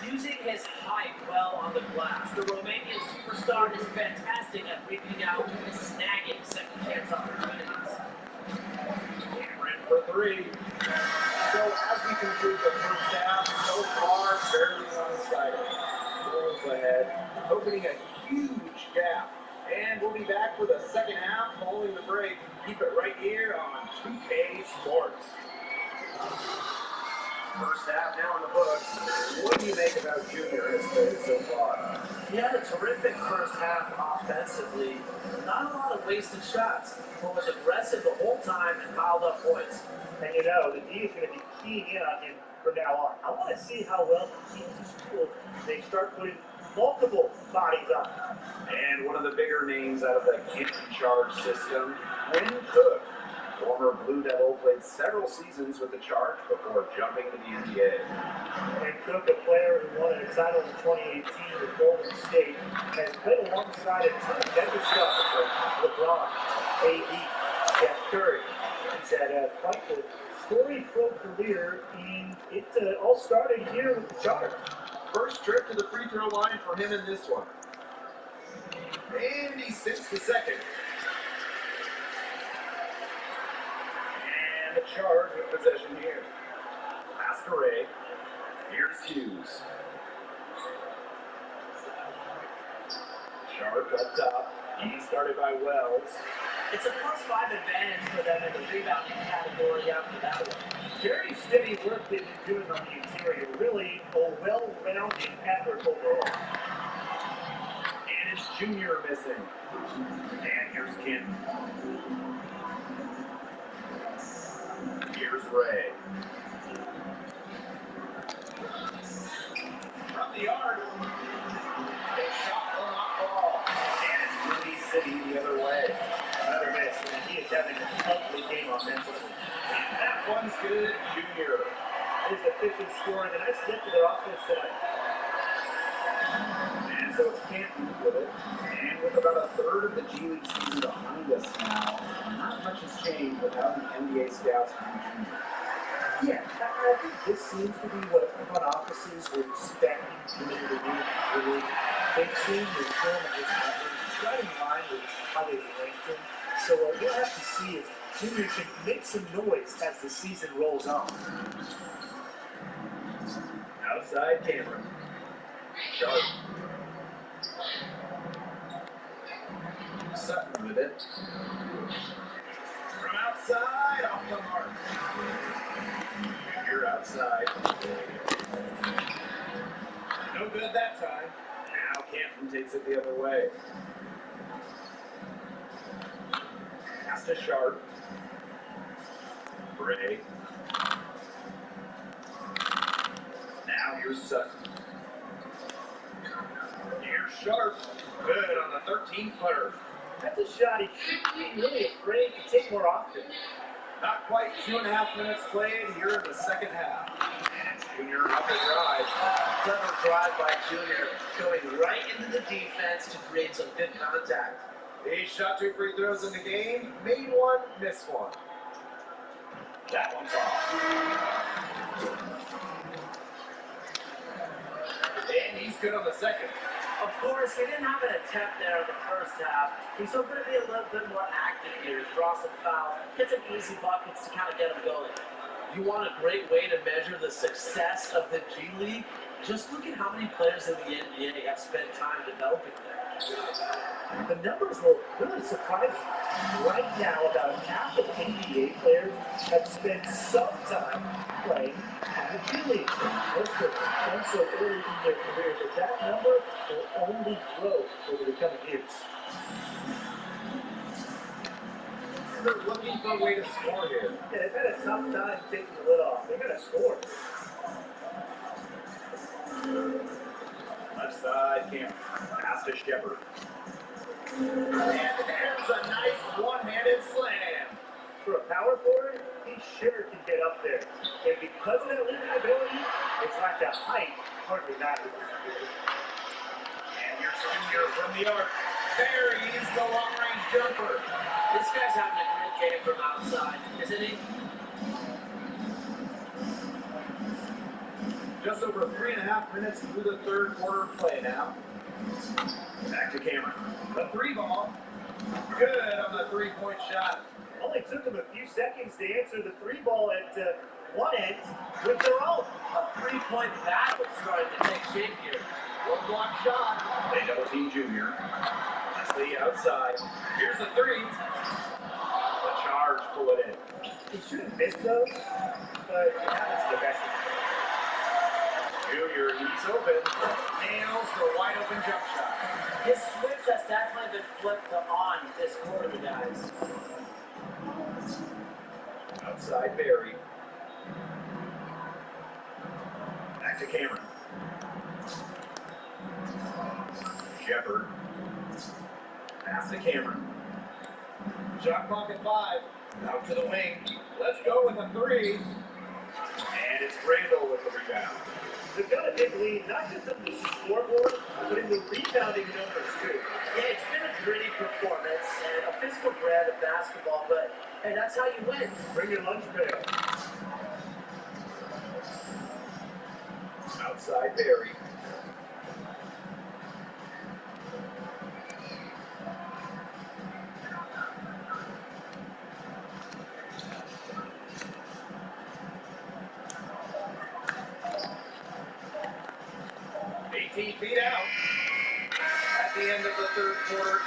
Using his height well on the glass, the Romanian superstar is fantastic at reaching out and snagging second chance opportunities. Cameron for 3. So as we conclude the first half, so far fairly one-sided. Bulls ahead, opening a huge gap. And we'll be back for the second half following the break. Keep it right here on 2K Sports. First half now in the books. What do you make about Junior as played so far? He had a terrific first half offensively. Not a lot of wasted shots, but was aggressive the whole time and piled up points. And you know, the D is going to be keying in on him from now on. I want to see how well he teams his schools. They start putting multiple bodies on. And one of the bigger names out of the Canton Charge system, Quinn Cook. Former Blue Devil, played several seasons with the Charge before jumping to the NBA. And Cook, a player who won a title in 2018 with Golden State, has played alongside a ton of mega stars like LeBron, AD, Steph Curry. He's had quite the storied pro career, and it all started here with the Charge. First trip to the free throw line for him in this one. And he sinks the second. And the Charge with possession here. Masquerade. Here's Hughes. Sharp up top. He started by Wells. It's a +5 advantage for them in the rebounding category after that one. Very steady work they've been doing on the interior. Really a well-rounded effort overall. And it's Junior missing. And here's Kim. Here's Ray. From the arc. Big shot will not fall. And it's Windy City the other way. Another miss, and he is having an ugly game offensively. And that one's good, Junior. His efficient scoring, and nice lift to their offense tonight. And so it's Canton with it. And with about a third of the G League season behind us now, not much has changed without the NBA scouts and Junior. Yeah, I think this seems to be what front offices were expecting Junior to do. Really, they've seen the film of his numbers. It's right in line with how they've ranked him. So we'll have to see if Junior can make some noise as the season rolls on. Outside Cameron. Sharp. Sutton with it. From outside, off the mark. You're outside. No good that time. Now Canton takes it the other way. Pass to Sharp. Bray. Now here's Sutton. Here's Sharp. Good on the 13th footer. That's a shot he shouldn't be really afraid to take more often. Not quite 2.5 minutes played here in the second half. And Junior up the drive. Clever drive by Junior, going right into the defense to create some good contact. He shot 2 free throws in the game, made one, missed one. That one's off. And he's good on the second. Of course, he didn't have an attempt there in the first half. He's hoping to be a little bit more active here, draw some fouls, get some easy buckets to kind of get him going. You want a great way to measure the success of the G League? Just look at how many players in the NBA have spent time developing there. The numbers will really surprise you. Right now, about half of NBA players have spent some time playing in the G League. Most of them done so early in their career, but that number will only grow over the coming years. They're looking for a way to score here. Yeah, they've had a tough time taking the lid off. They're going to score. Left side, Cameron. Pass to Shepard. And there's a nice one-handed slam. For a power forward, he sure can get up there. And because of that limited ability, it's like the height hardly matters. And here's Junior from the arc. Buries the long-range jumper. This guy's having a great game from outside, isn't he? Just over 3.5 minutes through the third quarter of play now. Back to Cameron. The 3 ball. Good on the 3-point shot. Only took them a few seconds to answer the 3 ball at one end with their own. A 3-point battle starting to take shape here. One block shot. They double team Junior. Leslie outside. Here's the 3. The charge, pull it in. He should have missed those, but it happens to the best of them. Junior, he's open. Nails the wide open jump shot. His switch has definitely been flipped to on this quarter, guys. Outside Barry. Back to Cameron. Shepard. Pass to Cameron. Shot clock at 5. Out to the wing. Let's go with a 3. And it's Randall with the rebound. They've got a big lead, not just on the scoreboard, but in the rebounding numbers, too. Yeah, it's been a gritty performance and a physical brand of basketball, but hey, that's how you win. Bring your lunch pail. Outside Barry. feet out at the end of the third quarter,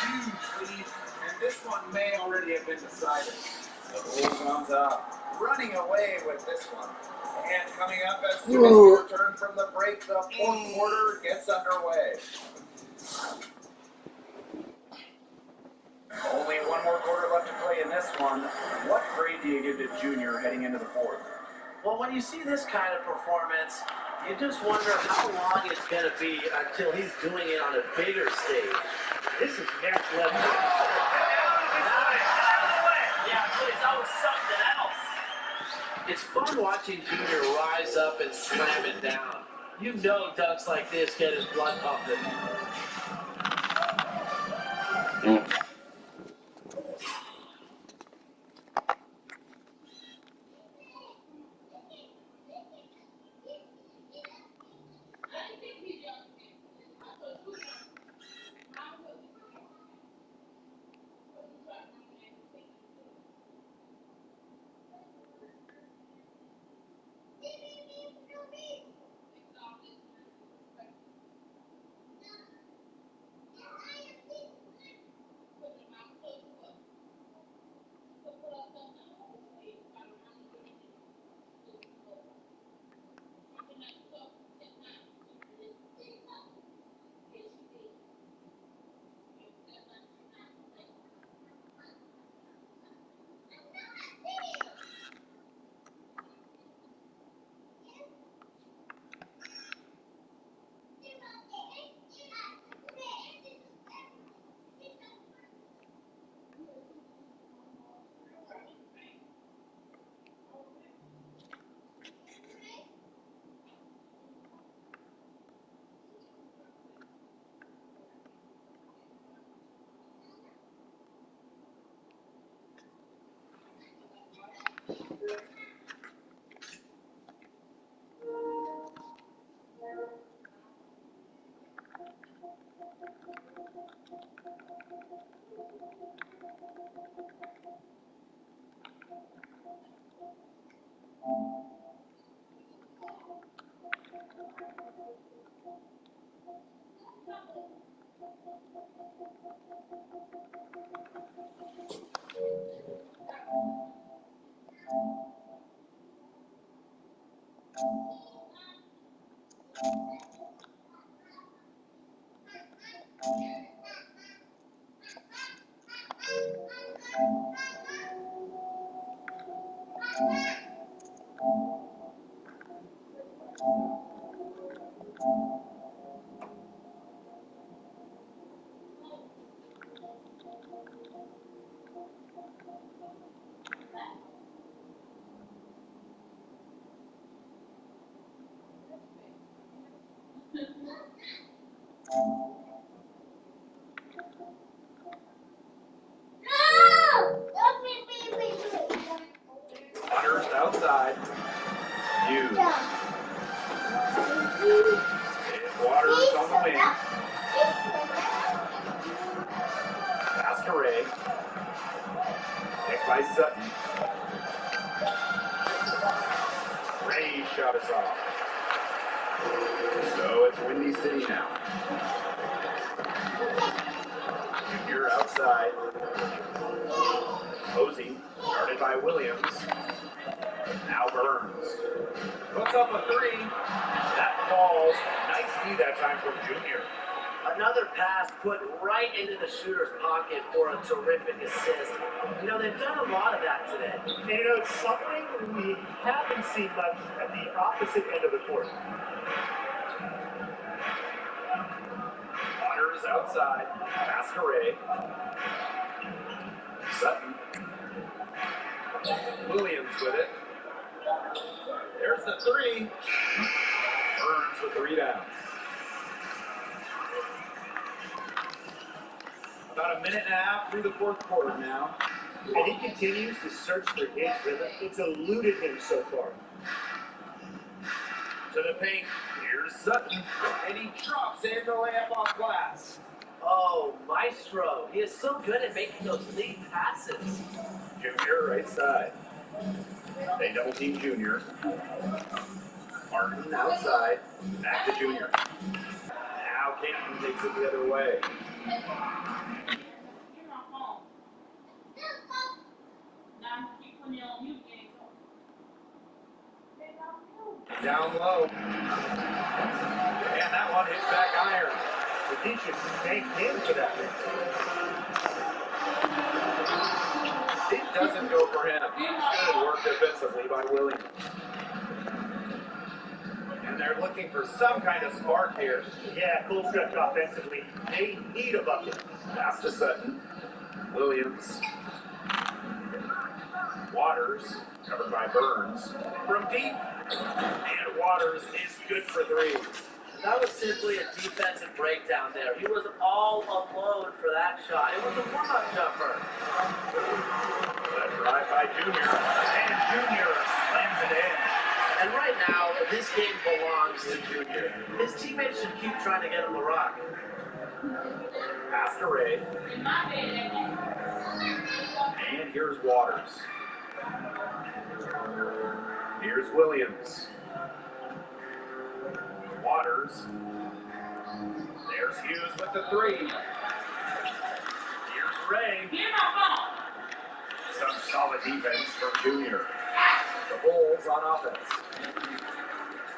and huge lead in This one may already have been decided. The Bulls on top, running away with this one. And coming up as soon as we return from the break, the fourth quarter gets underway. Only one more quarter left to play in this one. What grade do you give to Junior heading into the fourth? Well, when you see this kind of performance, you just wonder how long it's going to be until he's doing it on a bigger stage. This is next level. Yeah, please, that was something else. It's fun watching Junior rise up and slam it down. You know dunks like this get his blood pumping. Waters outside. Hughes. And Waters on the wing. Pass to Ray. Picked by Sutton. Ray shot us off. So it's Windy City now. Junior outside. Posey, guarded by Williams. Now Burns. Puts up a three. That falls. Nice D that time from Junior. Another pass put right into the shooter's pocket for a terrific assist. You know, they've done a lot of that today. And you know, it's something we haven't seen much at the opposite end of the court. Waters outside. Masquerade. Sutton. Williams with it. There's the three. Burns with 3 down. About a minute and a half through the fourth quarter now. And he continues to search for his rhythm. It's eluded him so far. To the paint. Here's Sutton. And he drops in the layup off glass. Oh, Maestro. He is so good at making those lead passes. Junior right side. They double team Junior. Martin outside. Back to Junior. Now Canton takes it the other way. Down low. And that one hits back iron. The team should thank him for that. It doesn't go for him. Good work defensively by Williams. And they're looking for some kind of spark here. Yeah, cool stretch offensively. They need a bucket. Pass to Sutton. Williams. Waters, covered by Burns. From deep. And Waters is good for three. That was simply a defensive breakdown there. He was all alone for that shot. It was a warm-up jumper. That drive by Junior. And Junior slams it in. And right now, this game belongs to Junior. His teammates should keep trying to get him the rock. Pass to Ray. And here's Waters. Here's Williams. Waters. There's Hughes with the three. Here's Ray. Some solid defense from Junior. The Bulls on offense.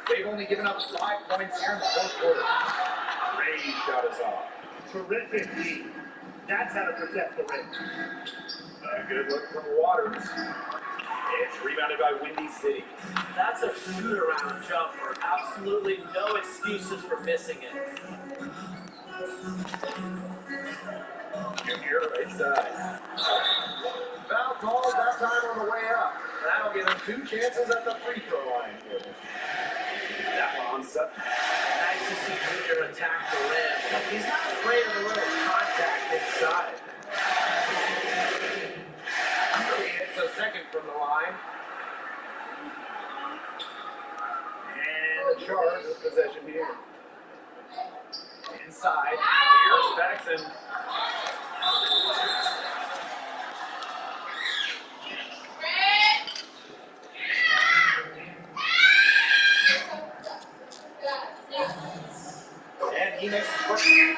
They've only given up 5 points here in the fourth quarter. Ray's shot is off. Terrific lead. That's how to protect the rim. A good look from Waters. It's rebounded by Windy City. That's a shoot-around jumper. Absolutely no excuses for missing it. Junior right side. Foul called that time on the way up. That'll give him 2 chances at the free throw line. That one on Sutton. Nice to see Junior attack the rim. He's not afraid of a little contact inside. It's a second from the line. And the Charge with possession here. Inside. Here's Paxson. And he makes the first. And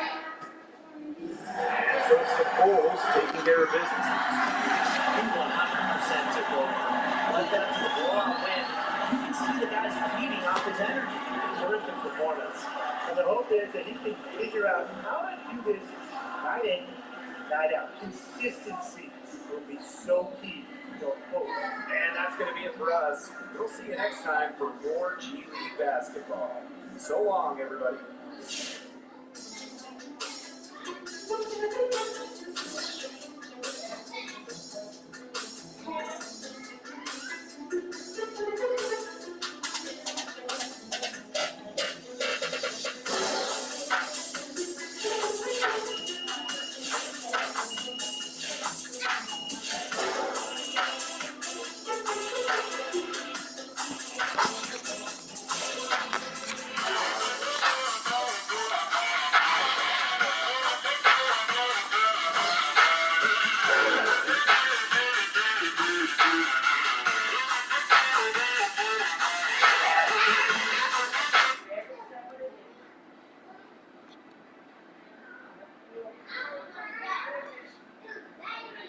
so it's the Bulls taking care of business. 100% took over. Led them to the blowout win. You can see the guys feeding off his energy. Terrific performance. And the hope is that he can figure out how to do this night in, night out. Consistency will be so key going forward. And that's going to be it for us. We'll see you next time for more G League basketball. So long, everybody.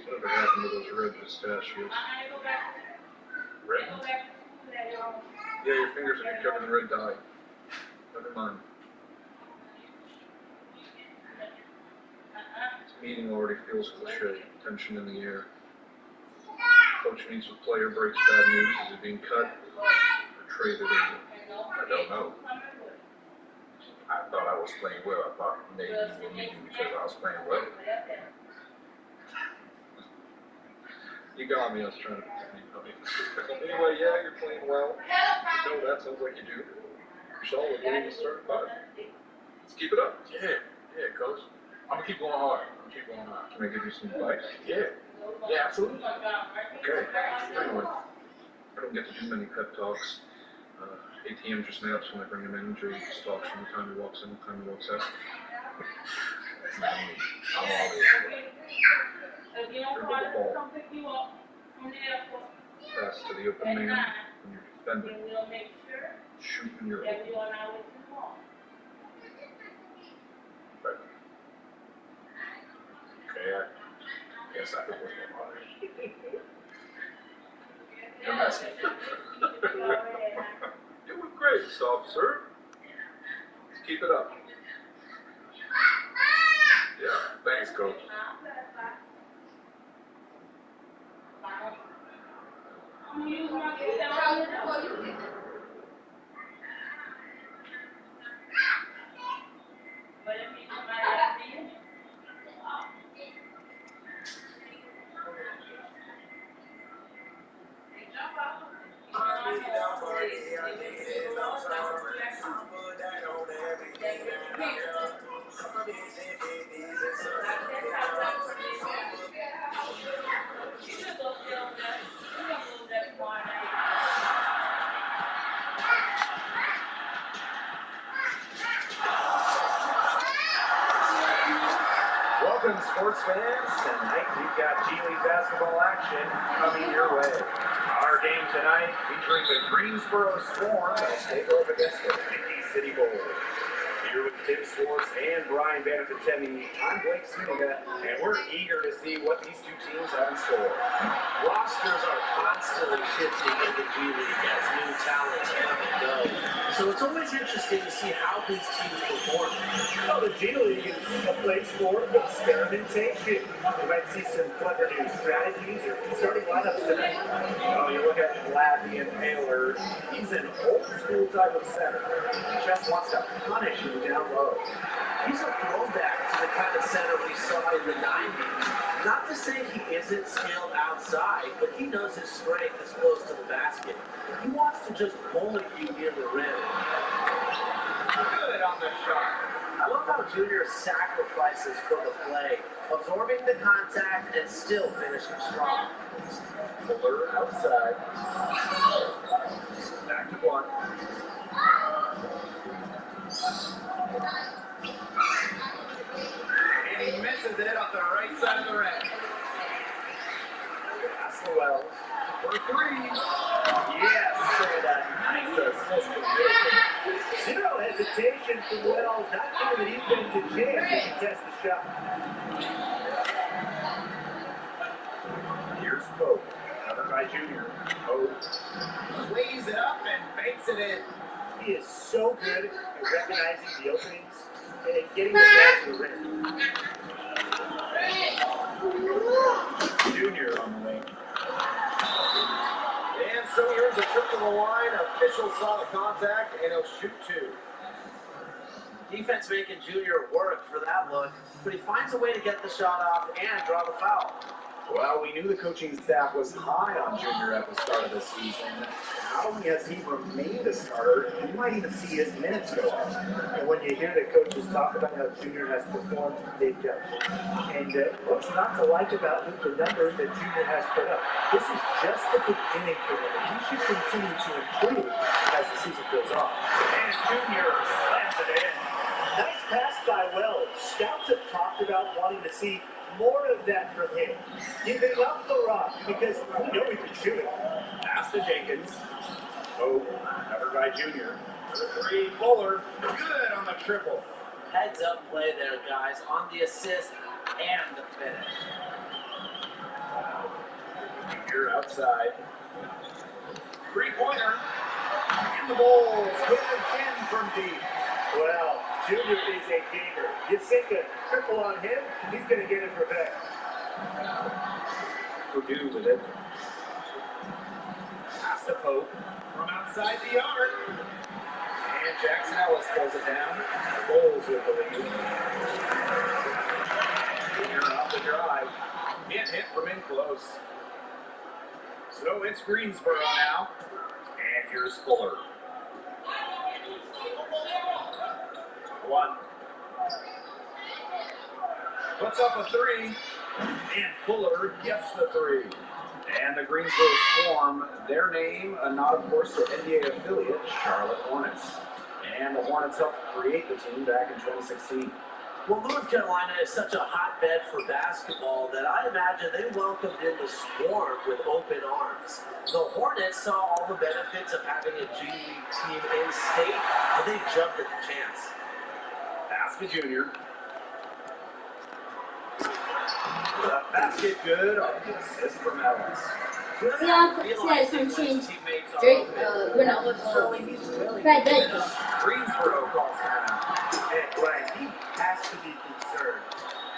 Whatever happened to those red pistachios? Red? Yeah, your fingers will be covered in red dye. Never mind. This meeting already feels cliche. Tension in the air. Coach meets with player, breaks bad news. Is he being cut or traded? I don't know. I thought I was playing well. I thought maybe we were meeting because I was playing well. You got me. I was trying to protect me. Anyway, yeah, you're playing well. You know that. Sounds like you do. You're solid. Winning the starting 5. Let's keep it up. Yeah, coach. I'm gonna keep going hard. Can I give you some advice? Yeah, absolutely. Okay. Anyway, I don't get to do many pep talks. ATM just naps when I bring him in. Jay just talks from the time he walks in to the time he walks out. I'm always dribble the ball. Pass to the open man when you're defending. Shoot when you're open. Right. Okay, I guess I could work on it. basket. Doing great, soft serve. Keep it up. Yeah, thanks, coach. Welcome, sports fans. Tonight we've got G League basketball action coming your way. Our game tonight featuring the Greensboro Swarm as they go up against the Windy City Bulls. Here with Tim Swartz and Brian Banafitemi, I'm Blake Suniga, and we're eager to see what these two teams have in store. Rosters are constantly shifting in the G League as new talents come and go. So it's always interesting to see how these teams perform. Well, the G League is a place for experimentation. You might see some clever new strategies or starting lineups tonight. Oh, you look at Lavian Taylor, he's an old school type of center. He just wants to punish you down low. He's a throwback to the kind of center we saw in the 90s. Not to say he isn't skilled outside, but he knows his strength is close to the basket. He wants to just bully you near the rim. Good on the shot. I love how Junior sacrifices for the play, absorbing the contact and still finishing strong. Fuller outside. Back to one. And he misses it off the right side of the rim. Pass to Wells for three. Yes, and a nice assist from Middleton. Zero hesitation from Wells, not giving the defense a chance to contest the shot. Here's Pope, covered by Junior. Pope lays it up and banks it in. He is so good at recognizing the openings and getting the ball to the rim. Junior on the wing. And so here's a trip to the line. Official saw the contact, and he'll shoot two. Defense making Junior work for that look, but he finds a way to get the shot off and draw the foul. Well, we knew the coaching staff was high on Junior at the start of the season. Not only has he remained a starter, you might even see his minutes go up. And when you hear the coaches talk about how Junior has performed, they've judged. And what's not to like about the numbers that Junior has put up? This is just the beginning for him, and he should continue to improve as the season goes on. And Junior slams it in. Nice pass by Wells. Scouts have talked about wanting to see more of that from him. Giving up the rock because we know he can shoot it. Pass to Jenkins. Oh, covered by Junior. Three, Fuller. Good on the triple. Heads up play there, guys, on the assist and the finish. Junior outside. Three-pointer. And the Bulls win again from deep. Well, Junior is a gamer. You sink a triple on him, he's going to get it for back. Purdue with it. Pass to Pope from outside the arc. And Jackson Ellis throws it down. The Bulls with the lead. Junior off the drive. Can't hit from in close. So it's Greensboro now. And here's Fuller. One. Puts up a three. And Fuller gets the three. And the Greensboro Swarm, their name, a nod, of course, to NBA affiliate Charlotte Hornets. And the Hornets helped create the team back in 2016. Well, North Carolina is such a hotbed for basketball that I imagine they welcomed in the Swarm with open arms. The Hornets saw all the benefits of having a G League team in state, and they jumped at the chance. Pass to Junior. The basket good on the assist from Ellis. Good Yeah, at says realizing when something. his teammates are Drake, open. we're Now not let's showing he's willing Fred to give it Dutch. up. Greensboro calls timeout. And Brian, he has to be concerned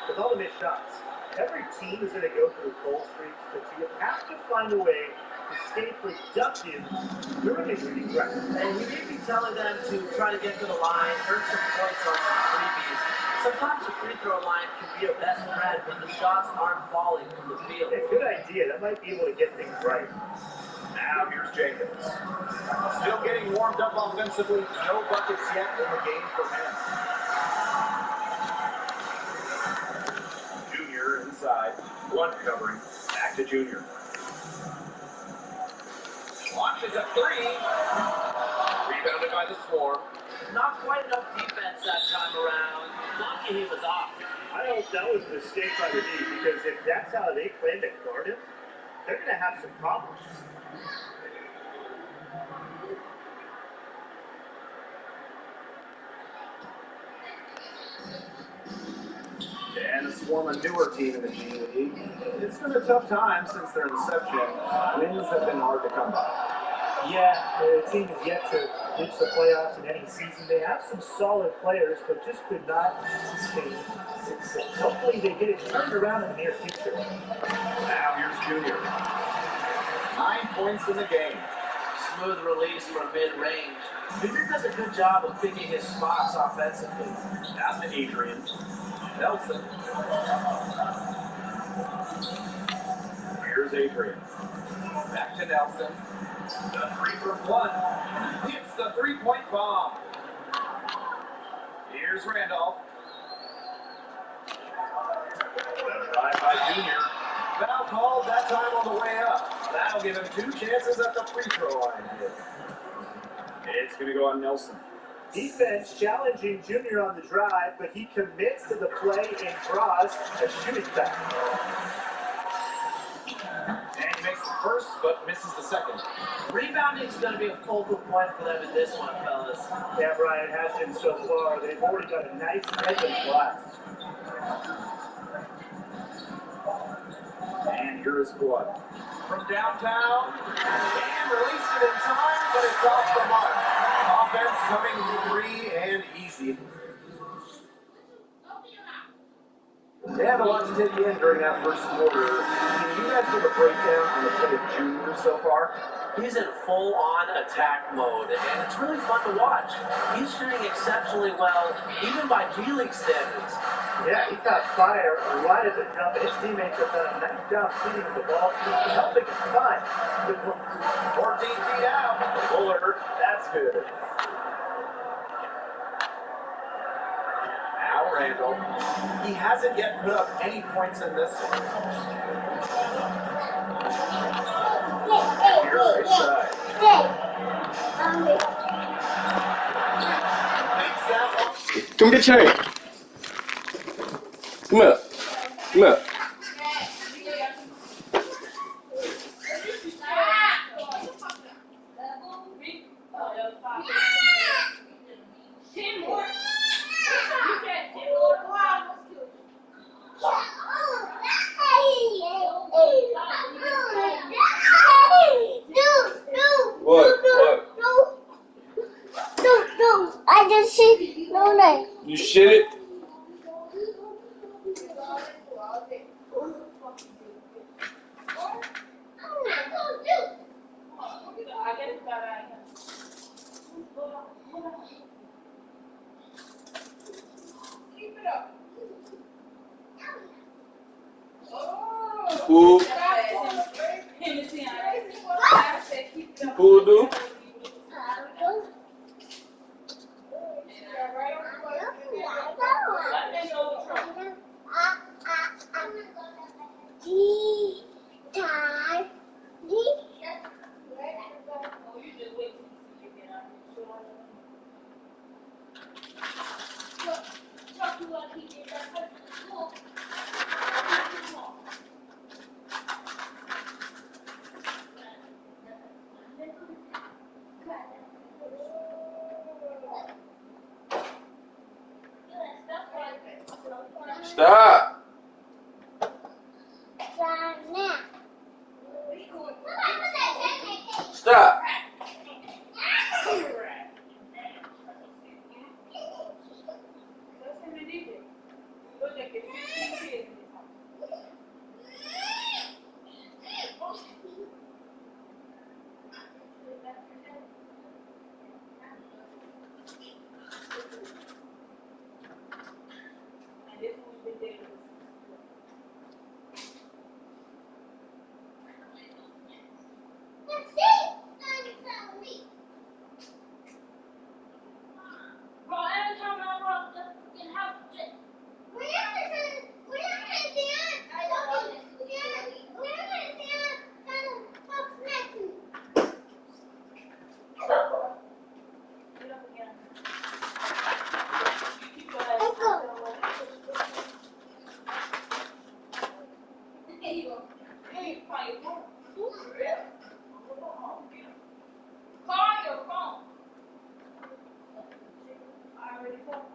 with all the missed shots. Every team is going to go through cold streaks, but you have to find a way to stay productive during a shooting practice. And he may be telling them to try to get to the line, earn some points on some freebies. Sometimes the free throw line can be your best friend when the shots aren't falling from the field. Yeah, good idea. That might be able to get things right. Now here's Jacobs. Still getting warmed up offensively. No buckets yet in the game for him. Junior inside. Blunt covering. Back to Junior. Launches a three. Rebounded by the Swarm. Not quite enough defense that time around. Lucky he was off. I hope that was a mistake by the D, because if that's how they plan to guard him, they're going to have some problems. And the Swarm, a newer team in the G League. It's been a tough time since their inception. Wins have been hard to come by. Yeah, the team is yet to reach the playoffs in any season. They have some solid players, but just could not sustain success. Hopefully they get it turned around in the near future. Now here's Junior. 9 points in the game. Smooth release from mid-range. Junior does a good job of picking his spots offensively. Pass to Adrian. Nelson. Here's Adrian. Back to Nelson. The 3 from 1. Hits the 3-point bomb. Here's Randolph. Drive by Junior. Foul called that time on the way up. That'll give him 2 chances at the free throw line here. It's going to go on Nelson. Defense challenging Junior on the drive, but he commits to the play and draws a shooting foul. And he makes the first, but misses the second. Rebounding is going to be a focal point for them in this one, fellas. Yeah, Brian, has been so far. They've already got a nice head of glass. And here is Blood. From downtown, and released it in time, but it's off the mark. Offense coming free and easy. They had a lot to take in during that first quarter. Can you guys give a breakdown on the play of Junior so far? He's in full-on attack mode, and it's really fun to watch. He's shooting exceptionally well, even by G League standards. Yeah, he caught fire right at the jump, and his teammates have done a nice job feeding the ball, helping him find good looks. 14 feet out. Bullard, that's good. Now Randall. He hasn't yet put up any points in this one. Here's his side. Makes that one. Come get your hand. Come up. Come up. I just see no name. You shit it? Who? Who do? Call your phone. I already called.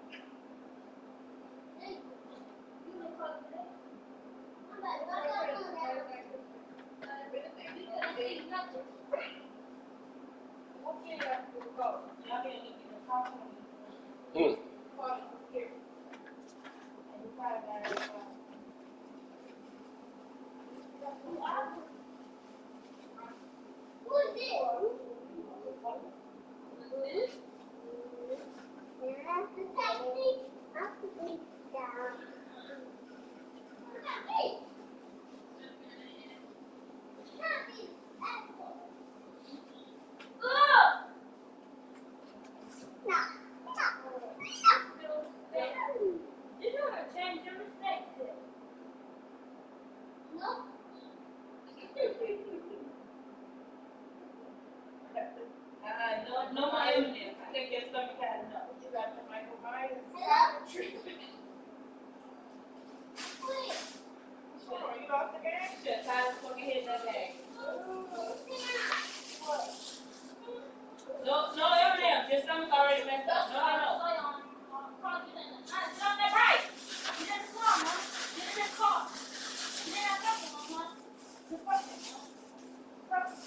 No more M&M's. I think your stomach had enough. You got the Michael Myers. Oh, you lost the bag? Shit, I was fucking hit that bag. No M&M's. Your stomach's already messed up. No. Right. You didn't call, Mom. You didn't call. You didn't have nothing, Mama. You're fucking, Mom.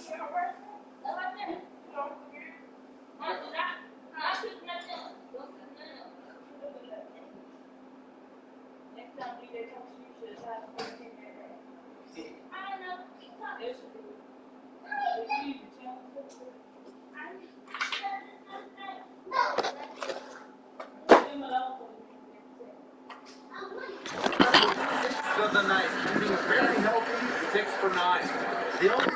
You're a worker. That's what I said. You lost the bag? Not picking that up. Next time we get come to you, should have to take that back. I don't know. Yes, you do. Of the night, keeping very healthy, 6 for 9. The only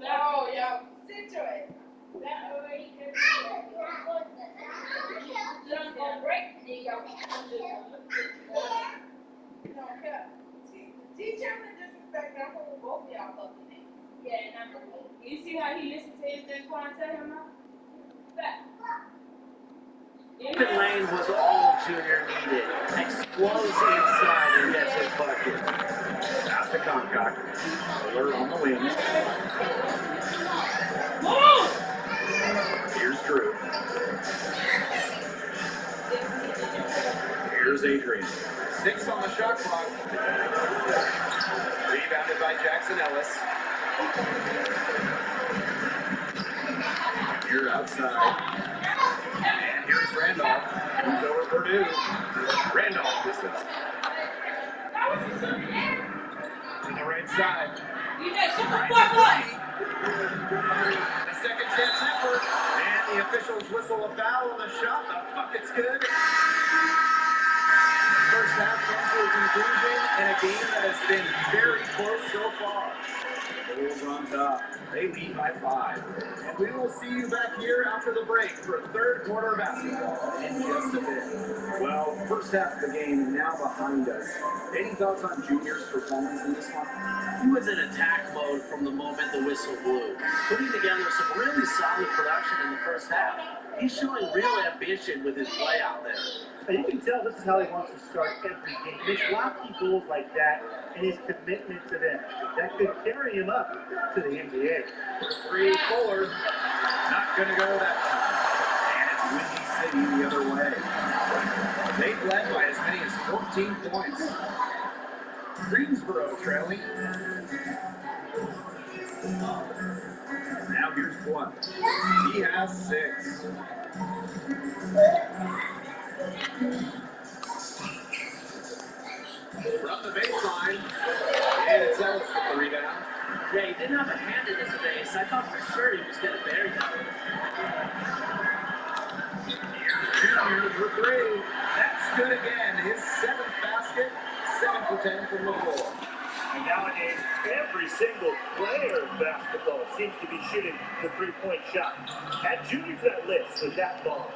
Oh, yeah. Sit to it. Don't break the teach him to disrespect that whole both of y'all fucking name. Yeah, and you see how he listened to his thing and tell him now? Open lane was all Junior needed. Explodes inside and gets his bucket. pass to Concock. Miller on the wing. Here's Drew. Here's Adrian. 6 on the shot clock. Rebounded by Jackson Ellis. Here outside. And here's Randolph. Moves over Purdue. Randolph misses. To the right side. The second chance effort. And the officials whistle a foul on the shot. The bucket's good. First half comes to a conclusion in a game that has been very close so far. The Bulls on top. They lead by 5. And we will see you back here after the break for third quarter basketball in just a bit. Well, first half of the game now behind us. Any thoughts on Junior's performance in this one? He was in attack mode from the moment the whistle blew, putting together some really solid production in the first half. He's showing real ambition with his play out there. And you can tell this is how he wants to start every game. His lofty goals like that and his commitment to them. That could carry him up to the NBA. For 3, Fuller. Not going to go that time. And it's Windy City the other way. They've led by as many as 14 points. Greensboro trailing. Now here's Blunt. He has 6. From the baseline, and it's Ellis with the rebound. Yeah, he didn't have a hand in his face. I thought for sure he was going to bury that. Junior for 3. That's good again. His 7th basket, 7 for 10 from the floor. And nowadays, every single player in basketball seems to be shooting the three-point shot. Add Junior to that list with that ball.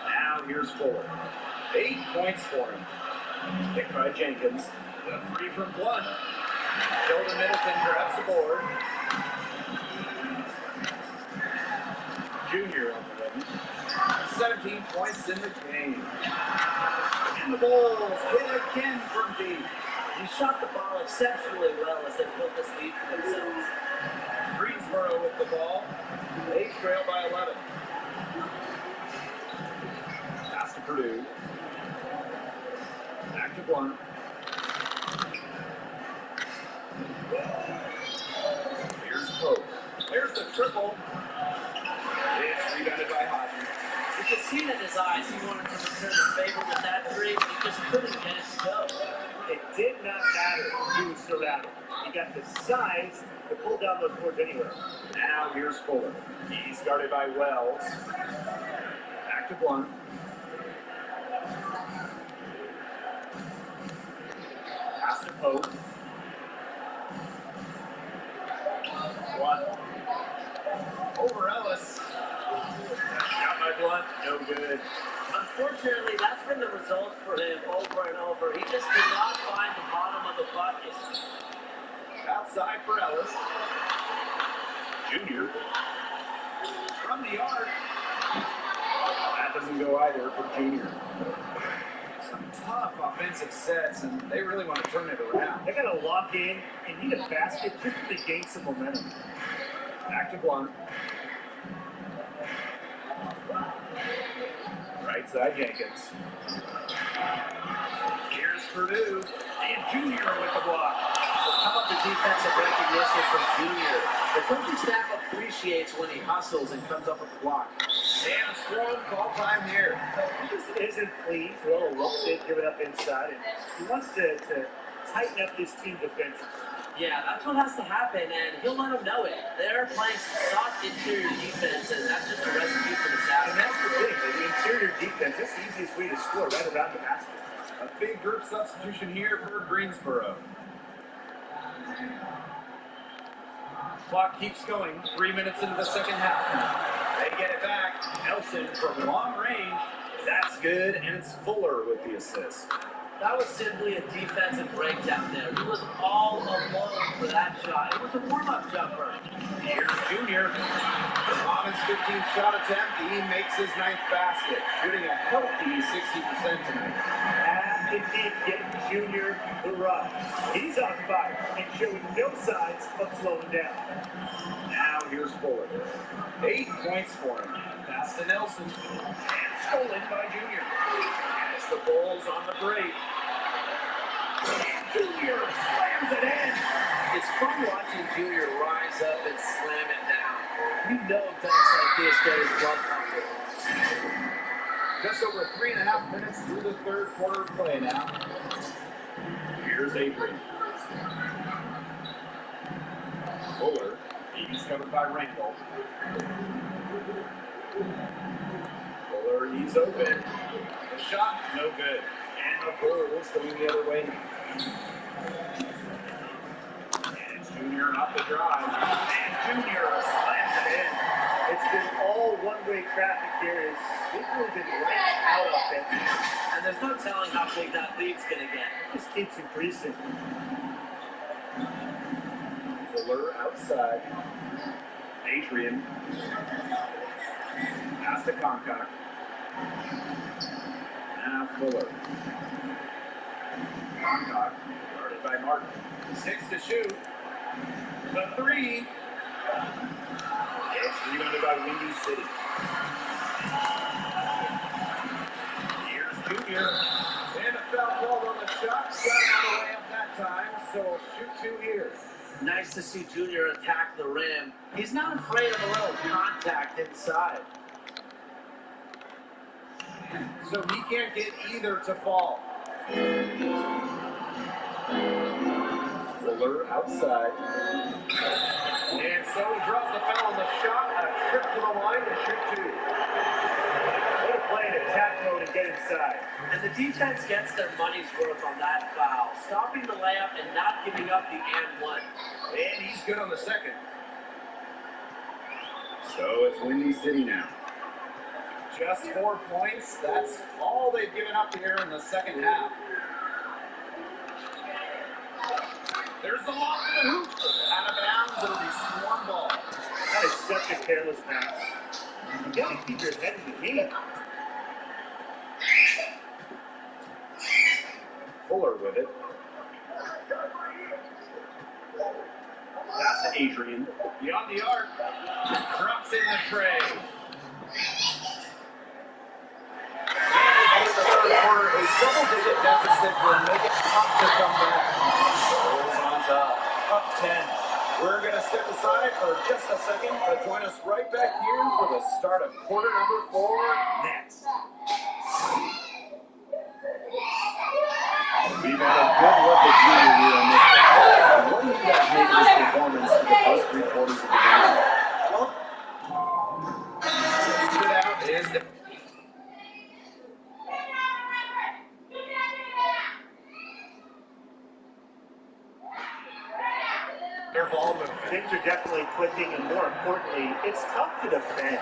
Now here's Fuller. 8 points for him. Picked by Jenkins. The 3 from Blunt. Sheldon Middleton grabs the board. Junior on the wing. 17 points in the game. And the Bulls hit again from deep. He shot the ball exceptionally well as they built this lead for themselves. Greensboro with the ball. They trail by 11. Pass to Purdue. Back to Blunt. Here's Pope. There's the triple. It's rebounded by Hodges. You could see it in his eyes. He wanted to return the favor with that three, but he just couldn't get it to go. It did not matter. He was surrounded. He got the size to pull down those boards anywhere. Now here's Fuller. He's guarded by Wells. Back to Blunt. Pass to Pope. Blunt. Over Ellis. Shot by Blunt. No good. Unfortunately, that's been the result for him over and over. He just could not find the bottom of the bucket. Outside for Ellis. Junior. From the arc. That doesn't go either for Junior. Some tough offensive sets, and they really want to turn it around. They got to lock in and need a basket just to gain some momentum. Back to Blunt. Right side Jenkins. Here's Purdue. And Junior with the block. How about the defensive recognition from Junior? The coaching staff appreciates when he hustles and comes up with the block. And a strong call time here. He just isn't pleased with all the looks they've given up inside, and he wants to tighten up this team defensively. Yeah, that's what has to happen, and he'll let them know it. They're playing soft interior defense, and that's just a recipe for And disaster. that's the thing, the interior defense, that's the easiest way to score, right around the basket. A big group substitution here for Greensboro. Clock keeps going. 3 minutes into the second half. They get it back. Nelson from long range. That's good, and it's Fuller with the assist. That was simply a defensive breakdown there. He was all alone for that shot. It was a warm-up jumper. Here's Junior. Thomas' 15th shot attempt. He makes his 9th basket, shooting a healthy 60% tonight. And it did get Junior the run. He's on fire and showing no signs of slowing down. Now here's Fuller. 8 points for him. Pass to Nelson. And stolen by Junior. And it's the Bulls on the break. Junior slams it in. It's fun watching Junior rise up and slam it down. You know dunks like this get his blood pumping. Just over 3.5 minutes through the third quarter of play now. Here's Avery. Fuller. He's covered by Rankle. Fuller, he's open. The shot, no good. And the Bulls going the other way. And it's Junior off the drive. And Junior slams it in. It's been all one-way traffic here. They've really been right out offensively. And there's no telling how big that lead's going to get. It just keeps increasing. Fuller outside. Adrian. Pass to Concock. Now Fuller. Concock, guarded by Martin. 6 to shoot. The 3. It's rebounded by Windy City. Here's Junior. And a foul called on the shot. Got him on the way up that time, so shoot 2 here. Nice to see Junior attack the rim. He's not afraid of a little contact inside. So he can't get either to fall. Fuller outside. And so he draws the foul on the shot. A trip to the line to shoot 2. Way to play in attack mode and get inside. And the defense gets their money's worth on that foul, stopping the layup and not giving up the and one. And he's good on the second. So it's Windy City now. Just 4 points. That's all they've given up here in the second half. There's the lob to the hoop. Out of bounds. It'll be swarm ball. That is such a careless pass. You gotta keep your head in the game. Fuller with it. Pass to Adrian. Beyond the arc. Drops in the tray. And in the third quarter, a double-digit deficit will make it tough to come back. Bulls on top. Up 10. We're going to step aside for just a second, but join us right back here for the start of quarter number 4 next. We've had a good look at Junior here on this one. What do you guys make of this performance for the first 3 quarters of the game? Well, stood out is the their ball movement. Things are definitely clicking, and more importantly, it's tough to defend.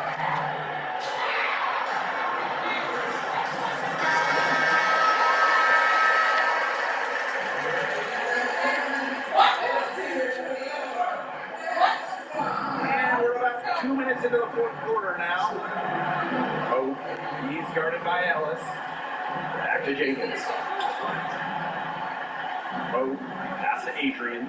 And we're about 2 minutes into the fourth quarter now. Oh, he's guarded by Ellis. Back to Jenkins. Oh, pass to Adrian.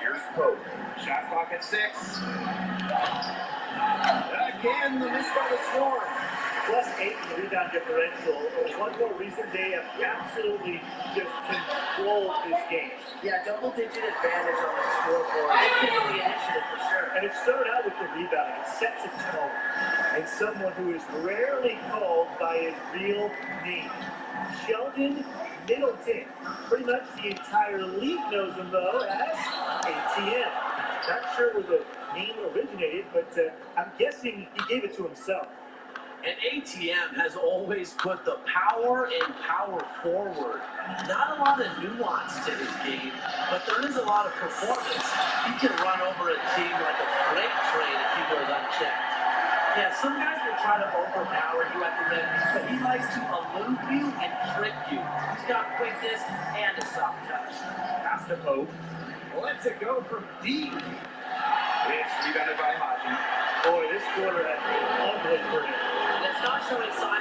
Here's Pope. Shot clock at 6. Again, the miss by the Storm. +8 in the rebound differential. One more reason they have absolutely just controlled this game. Yeah, double-digit advantage on the scoreboard. They took the initiative for sure. And it started out with the rebounding. It sets a tone. And someone who is rarely called by his real name. Sheldon Middleton. Pretty much the entire league knows him, though, as ATM. Not sure where the name originated, but I'm guessing he gave it to himself. And ATM has always put the power and power forward. Not a lot of nuance to his game, but there is a lot of performance. He can run over a team like a freight train if he goes unchecked. Yeah, some guys will try to overpower you at the rim, but he likes to elude you and trick you. He's got quickness and a soft touch. Pass to Pope. Lets it go from deep. It's rebounded by Haji. Boy, this quarter has been ugly for him. And it's not showing signs